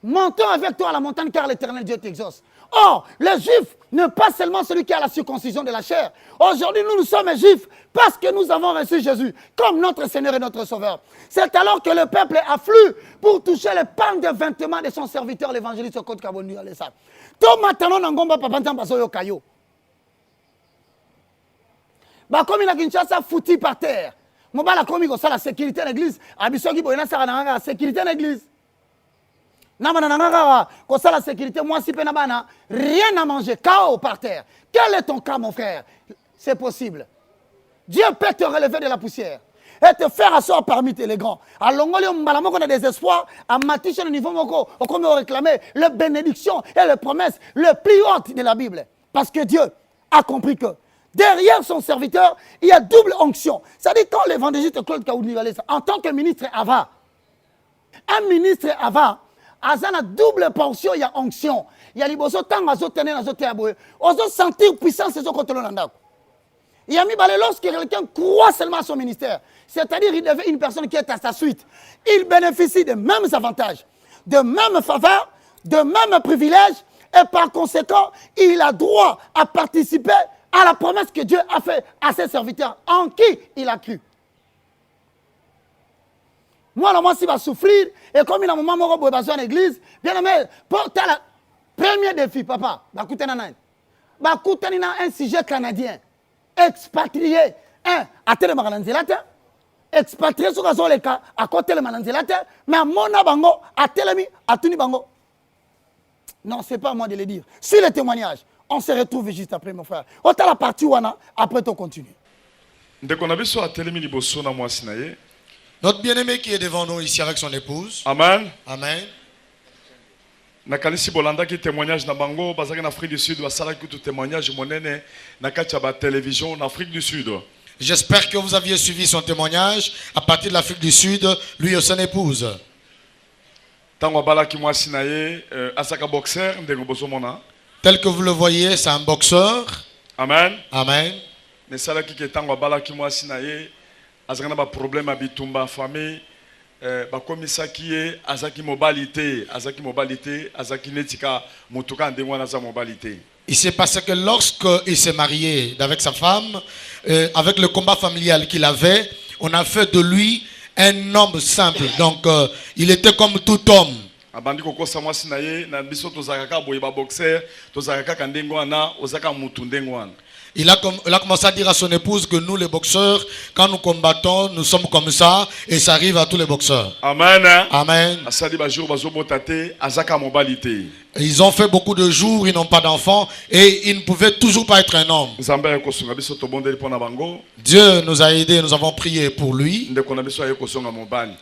montons avec toi à la montagne car l'Éternel Dieu t'exauce. Or, le juif n'est pas seulement celui qui a la circoncision de la chair. Aujourd'hui, nous sommes juifs parce que nous avons reçu Jésus comme notre Seigneur et notre Sauveur. C'est alors que le peuple afflue pour toucher les pans de vêtements de son serviteur, l'évangéliste Côte Kaboni. Tout maintenant, Nangomba Papa Ntambasoyo Kayo. Bah, comme il a Kinshasa foutu par terre. Mobala comme il a la sécurité de l'église. Abisogi Boyana Sarana, la sécurité de l'église. Namana, comme ça la sécurité, moi si penabana, rien à manger, chaos par terre. Quel est ton cas, mon frère? C'est possible. Dieu peut te relever de la poussière et te faire asseoir parmi les grands. À Longolio, Mbalamoko a des espoirs, à Matiche, le niveau Moko, comme on réclamait, les bénédictions et les promesses les plus hautes de la Bible. Parce que Dieu a compris que derrière son serviteur, il y a double onction. C'est-à-dire quand l'évangéliste Claude Kaouni, en tant que ministre Ava, un ministre Ava, azana double portion, il y a onction. Il y a liboso tang azo tene azo teaboe. Ozo sentir puissance zo kontolo nandako. Yami Balé, lorsque quelqu'un croit seulement à son ministère, c'est-à-dire il devient une personne qui est à sa suite, il bénéficie des mêmes avantages, de mêmes faveurs, de mêmes privilèges, et par conséquent, il a droit à participer à la promesse que Dieu a faite à ses serviteurs, en qui il a cru. Moi, si va souffrir, et comme il a un moment où il a besoin d'église, bien aimé, pour le premier défi, papa, il y a un sujet canadien, expatrié, à Marananzilate, expatrié sur le cas, à côté de Marananzilate, mais à Mona Bango, à Telemi, à Tuni Bango. Non, ce n'est pas à moi de le dire. Sur le témoignage, on se retrouve juste après, mon frère. Autant la partie wana, après tu continues. Notre bien-aimé qui est devant nous ici avec son épouse. Amen. Amen. Nakalisi bolanda ki témoignage na bango bazaki na Afrique du Sud basala ki tout témoignage monene na kati ba télévision en Afrique du Sud. J'espère que vous aviez suivi son témoignage à partir de l'Afrique du Sud, lui et son épouse. Tango balaki mwasi na ye asaka boxeur ndengo bozomona. Tel que vous le voyez, c'est un boxeur. Amen. Amen. Mais sala ki ke tango balaki mwasi na ye azaka na ba problème abitumba famille. Bakomisaki ye azaki mobilité, azaki netika mutuka ndengwa na za mobilité. Il s'est passé que lorsqu'il s'est marié avec sa femme, avec le combat familial qu'il avait, on a fait de lui un homme simple. Donc il était comme tout homme. Abandi kokosa mwasi na ye na biso tozaka boye ba boxeur, tozaka ka ndengwa na ozaka mutu ndengwa. Il a commencé à dire à son épouse que nous, les boxeurs, quand nous combattons, nous sommes comme ça, et ça arrive à tous les boxeurs. Amen. Amen. Ils ont fait beaucoup de jours, ils n'ont pas d'enfants, et ils ne pouvaient toujours pas être un homme. Dieu nous a aidés, nous avons prié pour lui,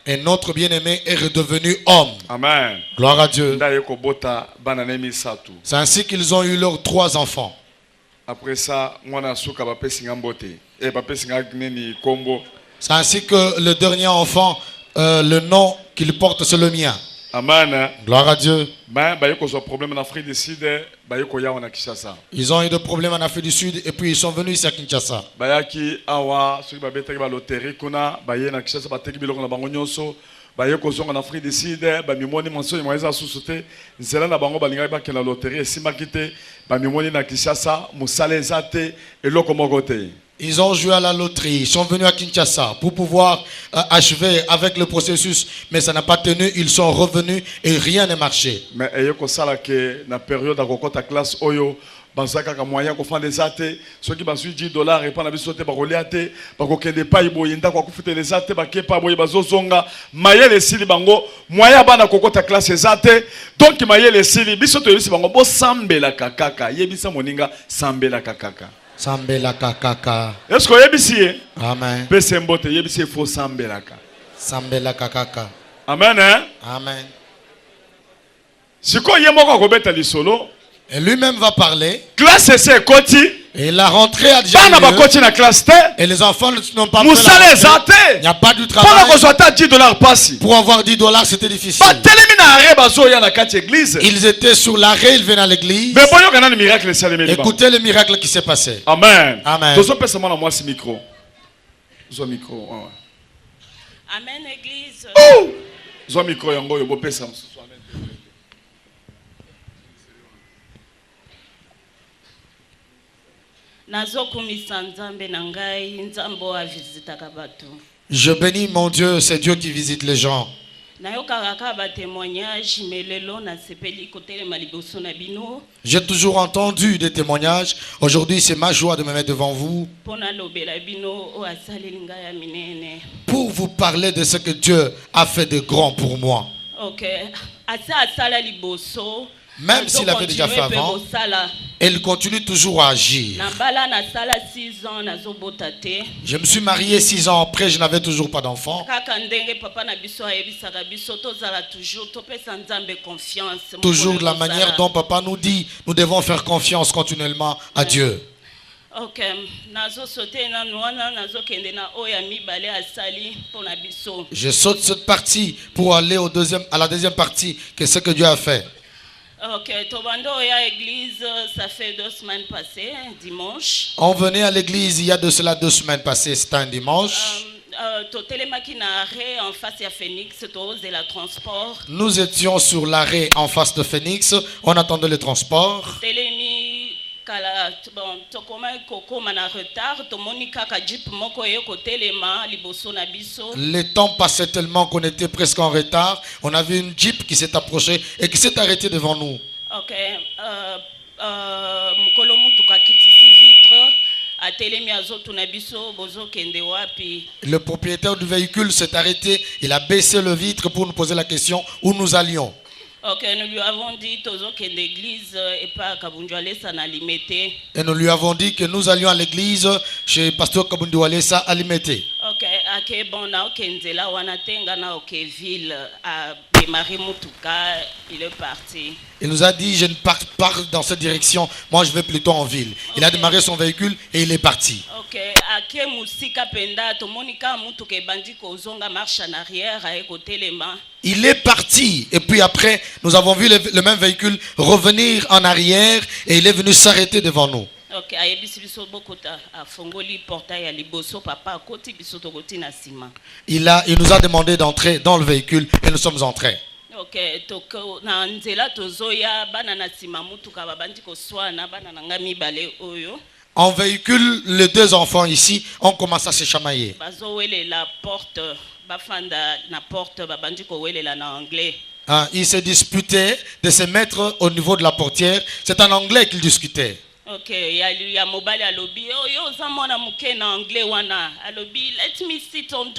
et notre bien-aimé est redevenu homme. Amen. Gloire à Dieu. C'est ainsi qu'ils ont eu leurs 3 enfants. Après ça, c'est ainsi que le dernier enfant, le nom qu'il porte, c'est le mien. Amen. Gloire à Dieu. Ils ont eu des problèmes en Afrique du Sud et puis ils sont venus ici à Kinshasa. Baye kozonga na Afrique du Sud ba mimoni monso imweza susute nzela na bango balinga ba kena loterie simakite ba mimoni na Kinshasa musale zate eloko mogote. Ils ont joué à la loterie, ils sont venus à Kinshasa pour pouvoir achever avec le processus, mais ça n'a pas tenu, ils sont revenus et rien n'a marché. Mais ayeko sala ke na période akokota classe oyo bazaka ka moyen ko fande zate soki bazui $10 et pas na bisote ba reliate ba ko kende pa iboyenda ko kufute les zate ba kepa boye bazozonga mayele sili bango moyen bana kokota classe zate donc mayele sili bisoto yebisi bango bo sambela kakaka yebisa moninga sambela kakaka sambela kakaka. Est-ce que yebisi? Amen. Pese mbote yebisi fo sambela ka sambela kakaka. Amen hein? Amen. Siko yemoko ko beta lisolo. Et lui-même va parler. Classe c'est koti. Et il a rentré à déjà. Et les enfants n'ont pas fait la. Il n'y a pas du travail. Pour avoir $10, c'était difficile. Ils étaient sur l'arrêt, ils venaient à l'église. Écoutez le miracle qui s'est passé. Amen. Amen. Amen, église. Je bénis mon Dieu, c'est Dieu qui visite les gens. J'ai toujours entendu des témoignages. Aujourd'hui, c'est ma joie de me mettre devant vous pour vous parler de ce que Dieu a fait de grand pour moi. Même s'il avait déjà fait avant, il continue toujours à agir. Je me suis marié 6 ans après, je n'avais toujours pas d'enfant. Toujours de la manière dont papa nous dit, nous devons faire confiance continuellement à Dieu. Je saute cette partie pour aller à la deuxième partie, que c'est ce que Dieu a fait. Ok, Tobando et à l'église, ça fait 2 semaines passées, dimanche. On venait à l'église il y a de cela 2 semaines passées, c'était un dimanche. En face à Phoenix, et la transport. Nous étions sur l'arrêt en face de Phoenix, on attendait le transport. Télémi, bon, tokoma kokoma na retard, tomoni kaka jeep moko yoko telema liboso na biso. Le temps passait tellement qu'on était presque en retard. On a vu une jeep qui s'est approchée et qui s'est arrêtée devant nous. Ok, mukolo mutuka kitisi vitre. Le propriétaire du véhicule s'est arrêté, il a baissé le vitre pour nous poser la question où nous allions. Ok, nous lui avons dit l'église et pas Kabundualesa na Limete. Et nous lui avons dit que nous allions à l'église chez pasteur Kabundualesa à Limete. Ok, ok, bon, na okenzela wanatenga na okeville à Marie Mutuka, il est parti. Il nous a dit, je ne pars pas dans cette direction, moi je vais plutôt en ville. Il a démarré son véhicule et il est parti. Ok, ake musika penda to monika mutuka bandi kozonga marche en arrière à côté les mains. Il est parti et puis après nous avons vu le même véhicule revenir en arrière et il est venu s'arrêter devant nous. Ok, ayebisi biso bokota afongoli portail ya liboso papa koti biso tokoti na sima. Il nous a demandé d'entrer dans le véhicule et nous sommes entrés. Ok, toko na nzela tozoya bana na sima mutuka babandi koswana bana na ngami bale oyo. En véhicule, les 2 enfants ici ont commencé à se chamailler. La porte, bafanda na porte babandi kowelela na anglais. Ils se disputaient de se mettre au niveau de la portière. C'est en anglais qu'ils discutaient. Ok, il y a mobile à lobby. Oh, yo, zamona muke na anglais wana. À lobby, let me sit on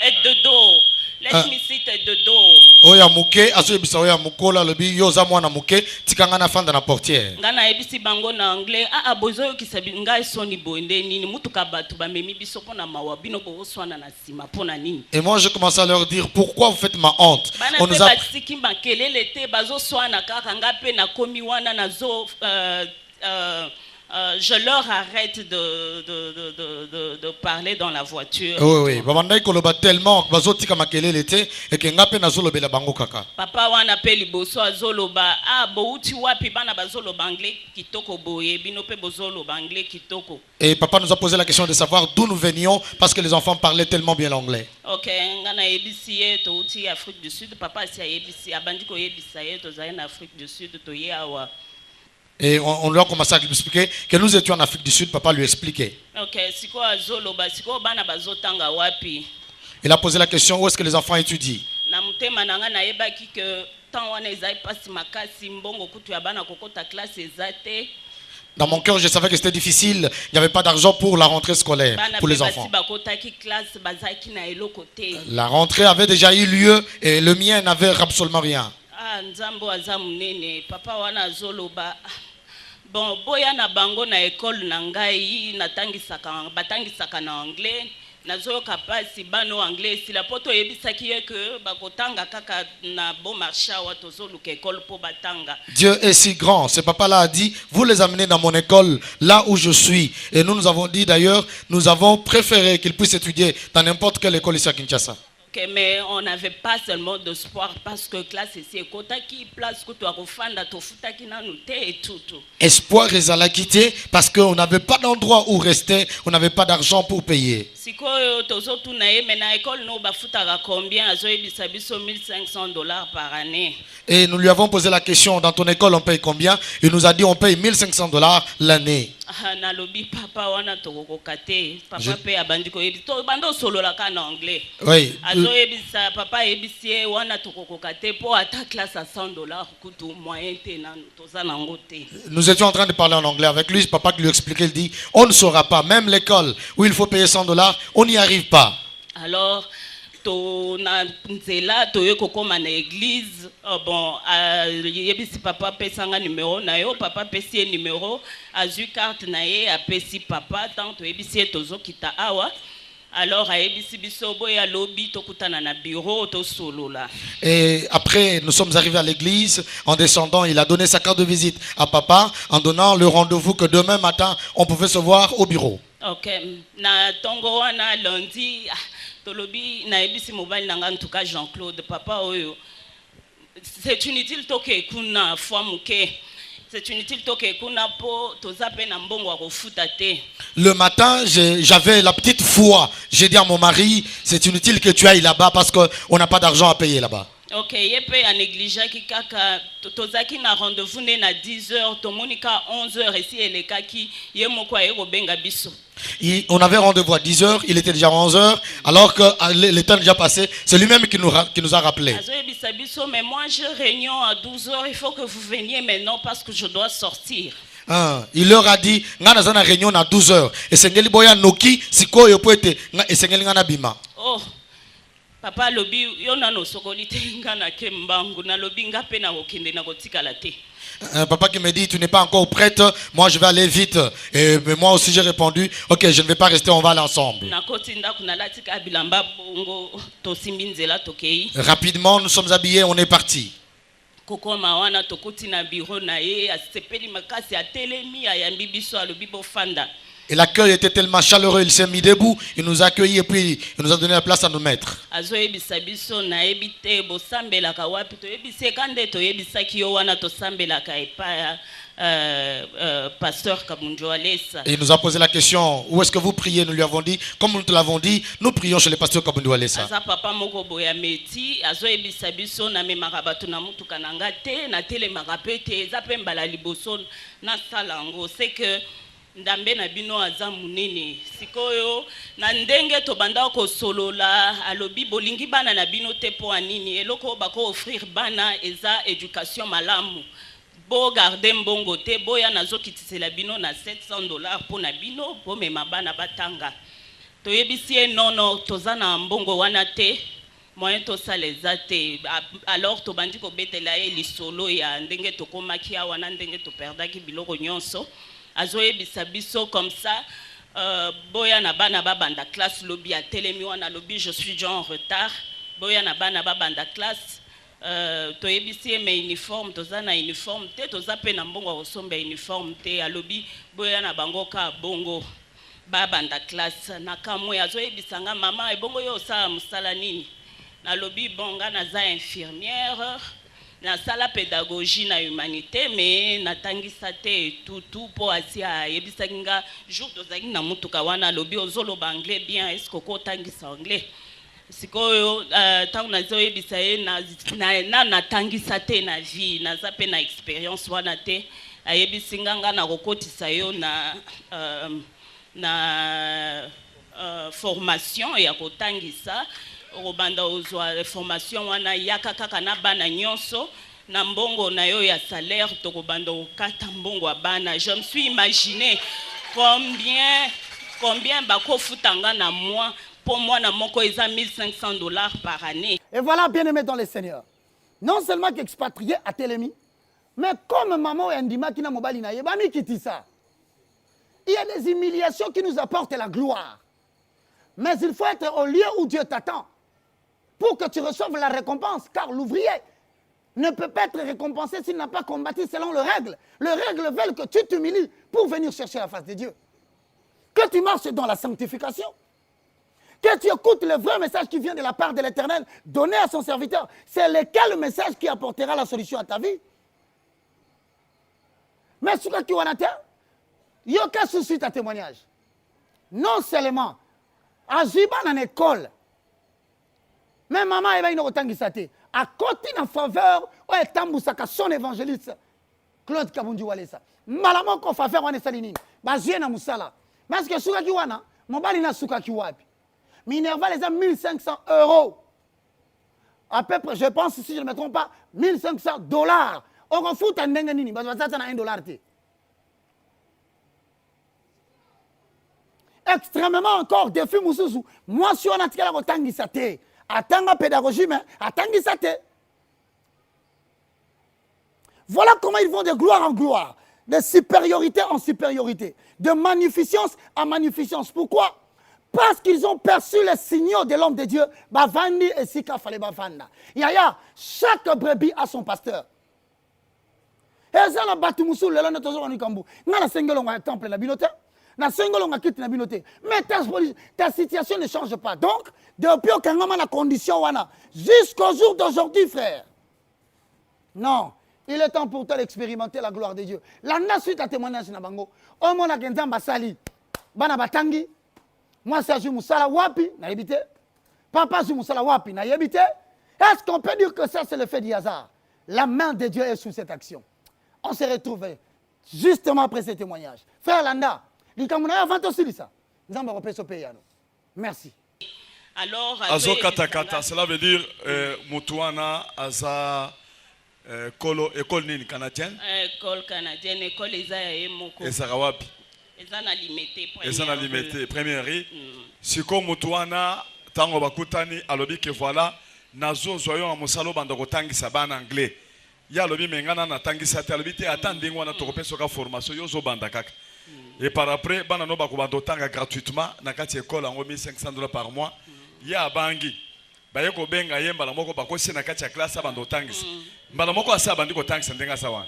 at the door. Let me sit at the door. Oya muke, aso ebisa oya mukola lobby yo zamona muke tikanga na fanda na portière. Ngana ebisi bango na anglais. Bozo yo kisabi ngai soni boende nini mutuka batu ba memi biso pona mawa bino ko swana na sima pona nini. Et moi je commence à leur dire pourquoi vous faites ma honte. On nous a sikimba kelele te bazo swana kaka ngape na komi wana na zo je leur arrête de parler dans la voiture. Oui, oui. Koloba tellement bazotika makelele te et que ngape na zolobela bango kaka. Papa wana pe liboso azoloba bouti wapi bana bazoloba anglais kitoko boye bino pe bozoloba anglais kitoko. Et papa nous a posé la question de savoir d'où nous venions parce que les enfants parlaient tellement bien l'anglais. Ok, ngana yebisi to uti Afrique du Sud, papa si yebisi abandi ko yebisa to za na Afrique du Sud to ye awa. Et on lui a commencé à lui expliquer que nous étions en Afrique du Sud. Papa lui expliquait. Il a posé la question où est-ce que les enfants étudient. Dans mon cœur, je savais que c'était difficile. Il n'y avait pas d'argent pour la rentrée scolaire pour les enfants. La rentrée avait déjà eu lieu et le mien n'avait absolument rien. Bon, boya na bango na école na ngai batangisaka na anglais nazo kapasi bano anglais si la poto yebisaki que bakotanga kaka na bon marché wa tozoluka école po batanga. Dieu est si grand, ce papa là a dit vous les amenez dans mon école là où je suis et nous avons dit d'ailleurs nous avons préféré qu'ils puissent étudier dans n'importe quelle école ici à Kinshasa. Okay, mais on n'avait pas seulement d'espoir parce que classe ici kotaki place que tu as refanda to futaki na noté et tout. Espoir ils allaient quitter parce qu'on n'avait pas d'endroit où rester, on n'avait pas d'argent pour payer. Sikoyo tozo tunaye mais na école no bafutaka combien azo ebisa biso $1,500 par année. Et nous lui avons posé la question dans ton école on paye combien? Il nous a dit on paye $1,500 l'année. Na lobi papa wana tokokate papa pe abandi ko ebito bando solo la kana anglais. Oui. Azo ebisa papa ebisie wana tokokate po ata classe à $100 kutu moyen te na toza nango te. Nous étions en train de parler en anglais avec lui, papa qui lui expliquait, il dit on ne saura pas, même l'école où il faut payer $100, on n'y arrive pas. Alors to na nzela to yeko koma na église bon yebisi papa pesanga numéro na yo papa pesi numéro azu carte na ye apesi papa tant to yebisi tozo kita awa alors ayebisi biso boya lobi tokutana na bureau to solola. Et après nous sommes arrivés à l'église, en descendant il a donné sa carte de visite à papa en donnant le rendez-vous que demain matin on pouvait se voir au bureau. OK, na tongo wana lundi tolobi na ebisi mobile nanga en tout cas Jean-Claude papa oyo c'est inutile toke kuna fois muke c'est inutile toke kuna po tozape na mbongo akofuta te. Le matin, j'avais la petite foi. J'ai dit à mon mari, c'est inutile que tu ailles là-bas parce qu'on n'a pas d'argent à payer là-bas. Ok, yepe a négligé ki kaka tozaki na rendez-vous ne na 10h tomonika 11h ici elekaki ye moko ayeko benga biso. On avait rendez-vous à 10h, il était déjà 11h, alors que le temps déjà passé, c'est lui-même qui nous a rappelé. Mais moi j'ai réunion à 12h, il faut que vous veniez maintenant parce que je dois sortir. Il leur a dit, ngana zana réunion à 12h. Et sengeli boya noki siko yo poete et sengeli ngana bima. Oh. Papa lobi yona no sokolite ngana kembangu na lobi ngape na okende na kotikala te. Papa qui me dit, tu n'es pas encore prête, moi je vais aller vite. Mais moi aussi j'ai répondu, ok, je ne vais pas rester, on va aller ensemble. Rapidement, nous sommes habillés, on est partis. Et l'accueil était tellement chaleureux, il s'est mis debout, il nous a accueillis et puis il nous a donné la place à nous mettre. Et il nous a posé la question, où est-ce que vous priez? Nous lui avons dit, comme nous te l'avons dit, nous prions chez le pasteur Kabundu Alessa. C'est que ndambe na bino aza munene sikoyo na ndenge to banda ko solola alobi bolingi bana na bino te po anini eloko bako offrir bana eza éducation malamu bo garder mbongo te boya nazo kitisela bino na $700 po na bino po mema bana batanga to yebisi nono tozana mbongo wana te moyen to saleza te alors to bandi ko betela eli solo ya ndenge to komaki wana ndenge to perdaki biloko nyonso azoye bisabiso comme ça boya na bana babanda classe lobby a telemi wana lobby je suis déjà en retard boya na bana babanda classe to yebisi me uniforme tozana uniforme te tozape na mbongo osomba uniforme te a lobby boya na bango ka bongo babanda classe na kamwe azoye bisanga mama ebongo yo sa musala nini na lobby bonga na za infirmière na sala pédagogie na humanité mais na tangisa te tout po asia yebisanga jour dozaki na mutuka wana lobi ozoloba anglais bien est-ce que ko tangisa anglais sikoyo tant na zo yebisa na tangisa te na vie na zape na expérience wana te ayebisinga nga na kokotisa yo na formation ya kotangisa Robanda ozwa formation wana yaka kaka na bana nyonso na mbongo na yo ya salaire to robanda okata mbongo wa bana. Je me suis imaginé combien bako futanga na moi pour moi na moko eza $1,500 par année. Et voilà, bien aimé dans le Seigneur. Non seulement qu'expatrié à Télémi, mais comme maman Ndima qui n'a mobali na yebami kitisa. Il y a des humiliations qui nous apportent la gloire. Mais il faut être au lieu où Dieu t'attend pour que tu reçoives la récompense. Car l'ouvrier ne peut pas être récompensé s'il n'a pas combattu selon les règles. Les règles veulent que tu t'humilies pour venir chercher la face de Dieu. Que tu marches dans la sanctification. Que tu écoutes le vrai message qui vient de la part de l'Éternel donné à son serviteur. C'est lequel message qui apportera la solution à ta vie. Mais ce que tu en as, il n'y a aucun souci ta témoignage. Non seulement Ajiba dans l'école. Mais maman, elle va une retangisa te. À côté en faveur, ouais, tambusaka son évangéliste. Claude Kabundu Walesa. Malamo ko faveur wane salini. Bazien na musala. Parce que suka ki wana, mobali na suka ki wapi. Minerva les a €1,500. À peu près, je pense, si je ne me trompe pas, $1,500. On en fout un dengue nini. Parce que ça, c'est $1 te. Extrêmement encore défi mususu. Moi si on a tiré la retangisa te. Attends pédagogie mais attangisa te. Voilà comment ils vont de gloire en gloire, de supériorité en supériorité, de magnificence en magnificence. Pourquoi? Parce qu'ils ont perçu les signaux de l'homme de Dieu. Bavandi et Sika fale bavanda. Yaya, chaque brebis a son pasteur. Et ça la batu musu le lana tozo wanu kambu. Ngala sengelo ngwa temple la binote. Na sengolo nga kiti na binote. Mais ta situation ne change pas. Donc, depuis au kangama la condition wana jusqu'au jour d'aujourd'hui, frère. Non, il est temps pour toi d'expérimenter la gloire de Dieu. Landa suite à témoignage na bango. O mona genzamba sali. Bana batangi. Moi c'est Azou Moussala wapi na yebite. Papa Azou Moussala wapi na yebite. Est-ce qu'on peut dire que ça c'est le fait du hasard? La main de Dieu est sous cette action. On s'est retrouvés justement après ce témoignage. Frère Landa, merci. Alors, Azo Katakata, cela veut dire Moutouana, Aza école nini canadienne? École canadienne, école Esaïe Moko. Et Sarawapi. Ezana limité, Ezana limité, première rue. Si comme Moutouana, Tango Bakutani, alobi que voilà, Nazo Zoyon Moussalo Bandogotangi Saban anglais. Ya lobi mengana na tangisa te alobi te attendez wana tokope soka formation yozo banda kaka. Et par après bana no bakubando tanga gratuitement na kati école en $1,500 par mois. Ya bangi baye ko benga yemba la moko bakosi na kati ya classe abando tangisa. Mbala moko asa bandi ko tangisa ndenga sawa.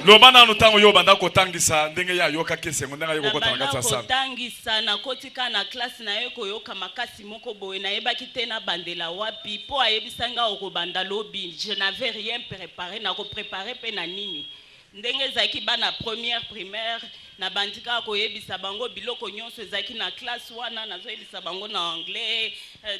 Lobana nutango yo banda ko tangisa ndenge ya yoka kese ndenga yo ko tangisa sana. Tangisa na kotika na classe na yo ko yoka makasi moko boye na yebaki tena bandela wapi po ayebisanga okobanda lobi. Je n'avais rien préparé na ko préparer pe na nini. Ndenge zaki bana première primaire na bandika ko yebisa bango biloko nyonso zaki na classe wana na zo yebisa bango na anglais.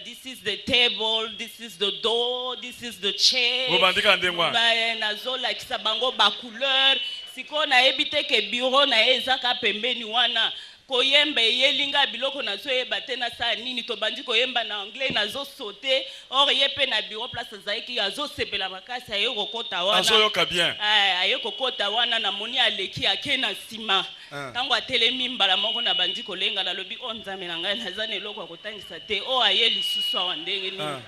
This is the table, this is the door, this is the chair. Bandika ndengwa. Na zo la kisa bango ba couleur. Siko na ebite ke bureau na ezaka pembeni wana. Koyembe yelinga biloko na zo yeba tena sa nini to bandi koyemba na anglais na zo sauter. Or yepe na bureau place zaiki ya zo sepela makasi ayo kokota wana. Azo yoka bien. Ayo kokota wana na moni aleki akena sima. Tango atelemi mbala moko na bandi kolenga na lobi onzame na ngai nazane eloko akotangisa te o aye lisusu wa ndenge nini.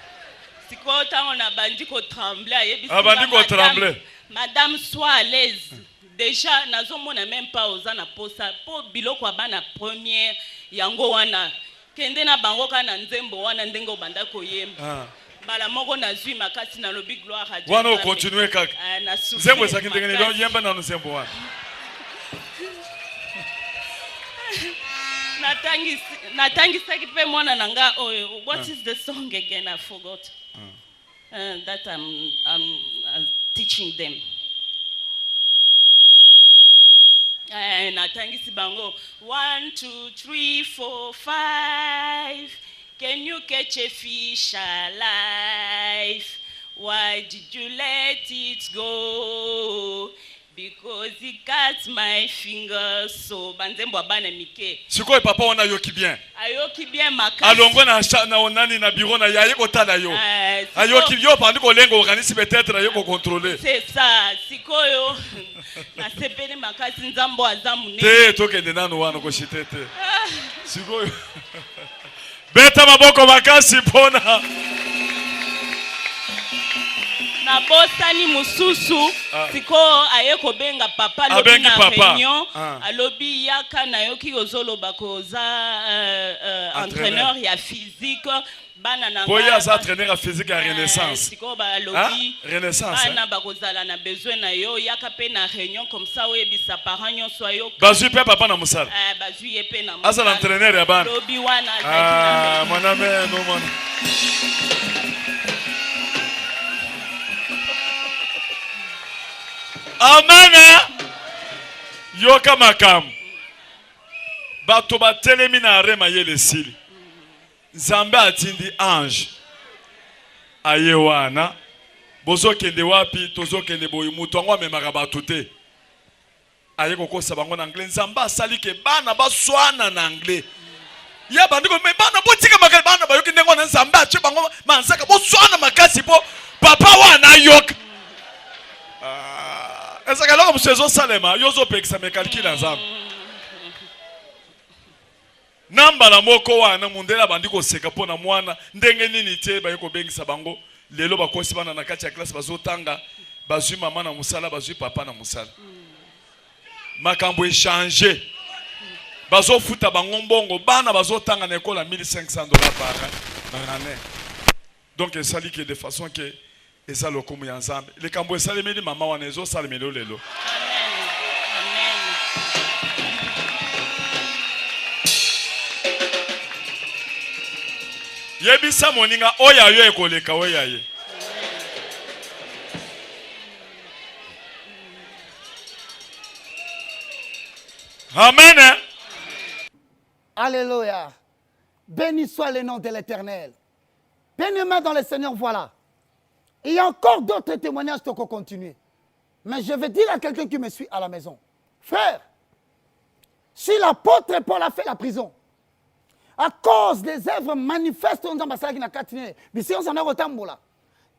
Siko tango na bandi ko trembler ayebisa. Bandi ko trembler. Madame sois à l'aise. Déjà nazomona même pas ozana posa po biloko bana première yango wana kende na bango kana nzembo wana ndenge obanda koyemba. Bala moko nazwi makasi na lobi gloire à Dieu. Wana continuer kaka. Nzembo saki ndenge ni yemba na nzembo wana. Natangisaki pe mwana nanga oyo. What is the song again? I forgot. That I'm teaching them. Natangisi bango 1 2 3 4 5. Can you catch a fish alive? Why did you let it go? Because it cut my fingers. So banzembo abana mike. Siko papa wana yoki bien. Ayoki bien makasi. Alongo na onani na bureau na yaye ko tala yo. Ayoki yo pandi ko lengo organise peut-être ayo contrôler. C'est ça. Siko yo. Na sepele makasi nzambo azamu ne. Te tokende nanu wana ko shitete. Siko yo. Beta maboko makasi pona. Na bosani mususu siko ayeko benga papa lobi na réunion alobi yaka na yoki ozoloba koza entraîneur ya physique bana na boya za entraîneur ya physique ya Renaissance siko ba lobi Renaissance bana bakozala na besoin na yo yaka pe na réunion comme ça oyebisa parents nyonso ayo bazui pe papa na musala bazui ye pe na musala asa l'entraîneur ya bana lobi wana azaki mon ami no mon Amana yoka makam bato batelemi na rema yele sili Nzambe atindi ange aye wana bozokende wapi tozokende boyi mutu ango amemaka bato te aye kokosa bango na anglais Nzambe asali ke bana baswana na anglais ya bandiko me bana botika makali bana bayoki ndengo na Nzambe ache bango manzaka boswana makasi po papa wana yoka Est-ce que l'homme se salema yozo pekisa me calcul Nzambe namba la moko wana mundela bandiko seka pona mwana ndenge nini te bayeko bengisa bango lelo bakosi bana na kati ya classe bazotanga bazui mama na musala bazui papa na musala makambo échanger bazofuta bango mbongo bana bazotanga na école à $1,500 par année donc ça dit que de façon que Et ça, le commun ensemble. Les cambouis salimés, maman, on est au salimé, lelo. Yebisa moninga oya yo ekoleka oya ye. Amen. Alléluia. Béni soit le nom de l'Éternel. Bien-aimés dans le Seigneur, voilà. Il y a encore d'autres témoignages qui vont continuer. Mais je vais dire à quelqu'un qui me suit à la maison. Frère, si l'apôtre Paul a fait la prison, à cause des œuvres manifestes,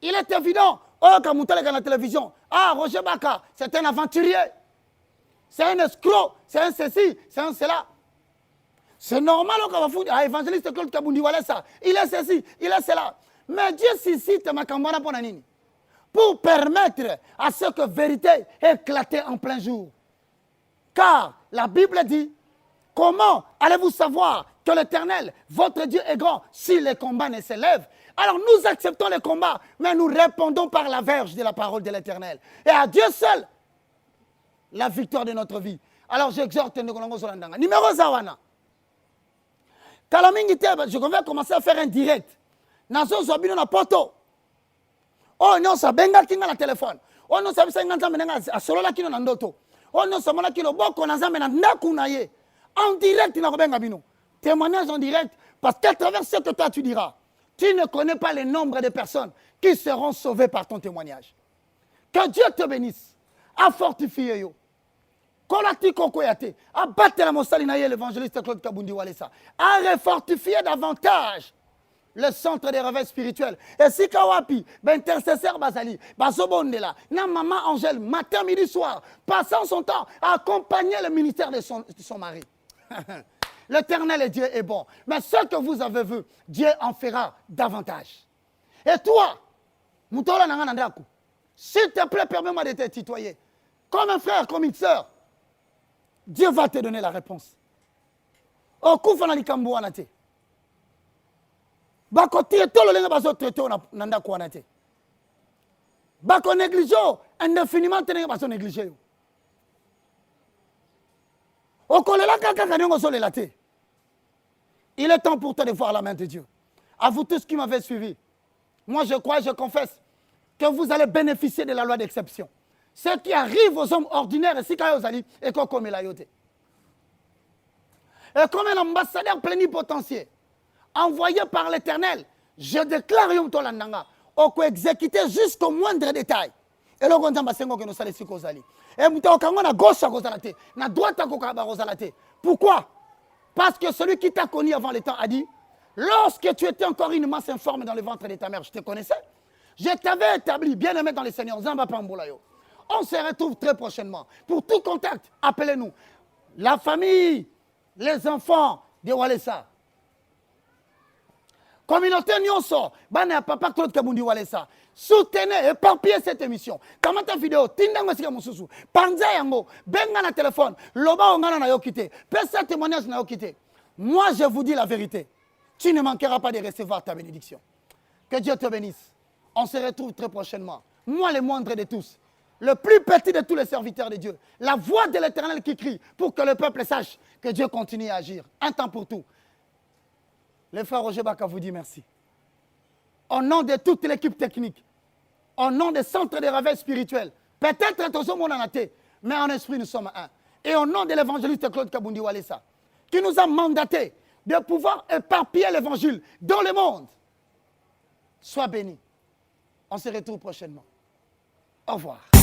il est évident, oh, quand on la télévision, ah, Roger Baka, c'est un aventurier, c'est un escroc, c'est un ceci, c'est un cela. C'est normal qu'on va foutre, ah, évangéliste Claude Kabundi, voilà ça, il est ceci, il est cela. Mais Dieu suscite Makambana Ponanini pour permettre à ce que vérité éclate en plein jour. Car la Bible dit, comment allez-vous savoir que l'Éternel, votre Dieu est grand, si les combats ne s'élèvent? Alors nous acceptons les combats, mais nous répondons par la verge de la parole de l'Éternel. Et à Dieu seul, la victoire de notre vie. Alors j'exhorte numéro Zawana. Je vais commencer à faire un direct. Nazo Zobino na poto. Oh non, ça benga kinga na téléphone. Oh non, ça bisa nganta menenga asolola kino na ndoto. Oh non, ça mona kilo boko na zambe na ndaku na ye. En direct na benga bino. Témoignage en direct parce qu'à travers ce que toi tu diras, tu ne connais pas le nombre de personnes qui seront sauvées par ton témoignage. Que Dieu te bénisse. A fortifié yo. Kolati kokoyate. A battre la mosali na ye l'évangéliste Claude Kabundi Walesa. A refortifier davantage le centre des réveils spirituels. Et si Kawapi, intercesseur Bazali, Bazobondela, na maman Angèle, matin, midi, soir, passant son temps à accompagner le ministère de son mari. L'Éternel et Dieu est bon. Mais ce que vous avez vu, Dieu en fera davantage. Et toi, Moutola Nanganandaku, s'il te plaît, permets-moi de te tutoyer. Comme un frère, comme une sœur, Dieu va te donner la réponse. Au Koufana Likambo Anate. Bako tire tout le lenga bazo traité nanda kwanate. Bako négligé indéfiniment tenenga bazo négligé. Okolela kaka kanongo so lelate. Il est temps pour toi de voir la main de Dieu. À vous tous qui m'avez suivi. Moi je crois et je confesse que vous allez bénéficier de la loi d'exception. Ce qui arrive aux hommes ordinaires et sikayozali et comme la yote. Et comme un ambassadeur plénipotentiaire envoyé par l'Éternel, je déclare Yom Tolandanga, on peut exécuter jusqu'au moindre détail. Et là, on va que nous sommes ici. Et nous sommes à gauche à Rosalate, à droite à Rosalate. Pourquoi? Parce que celui qui t'a connu avant le temps a dit, lorsque tu étais encore une masse informe dans le ventre de ta mère, je te connaissais. Je t'avais établi, bien aimé dans le Seigneur. Zamba Pambolayo. On se retrouve très prochainement. Pour tout contact, appelez-nous. La famille, les enfants de Walesa. Communauté Nyonso, Bana Papa Claude Kabundi Walesa. Soutenez, éparpillez cette émission. Comment ta vidéo, Tindango Sika Moussousou, Panza Yango, Benga na téléphone, Loba Ongana na Yokite, Pesa témoignage na Yokite. Moi, je vous dis la vérité. Tu ne manqueras pas de recevoir ta bénédiction. Que Dieu te bénisse. On se retrouve très prochainement. Moi, le moindre de tous, le plus petit de tous les serviteurs de Dieu, la voix de l'Éternel qui crie pour que le peuple sache que Dieu continue à agir. Un temps pour tout. Le frère Roger Baka vous dit merci. Au nom de toute l'équipe technique, au nom des centres de réveil spirituel, peut-être tous au monde en athée, mais en esprit nous sommes un. Et au nom de l'évangéliste Claude Kabundi Walesa, qui nous a mandaté de pouvoir éparpiller l'évangile dans le monde, sois béni. On se retrouve prochainement. Au revoir.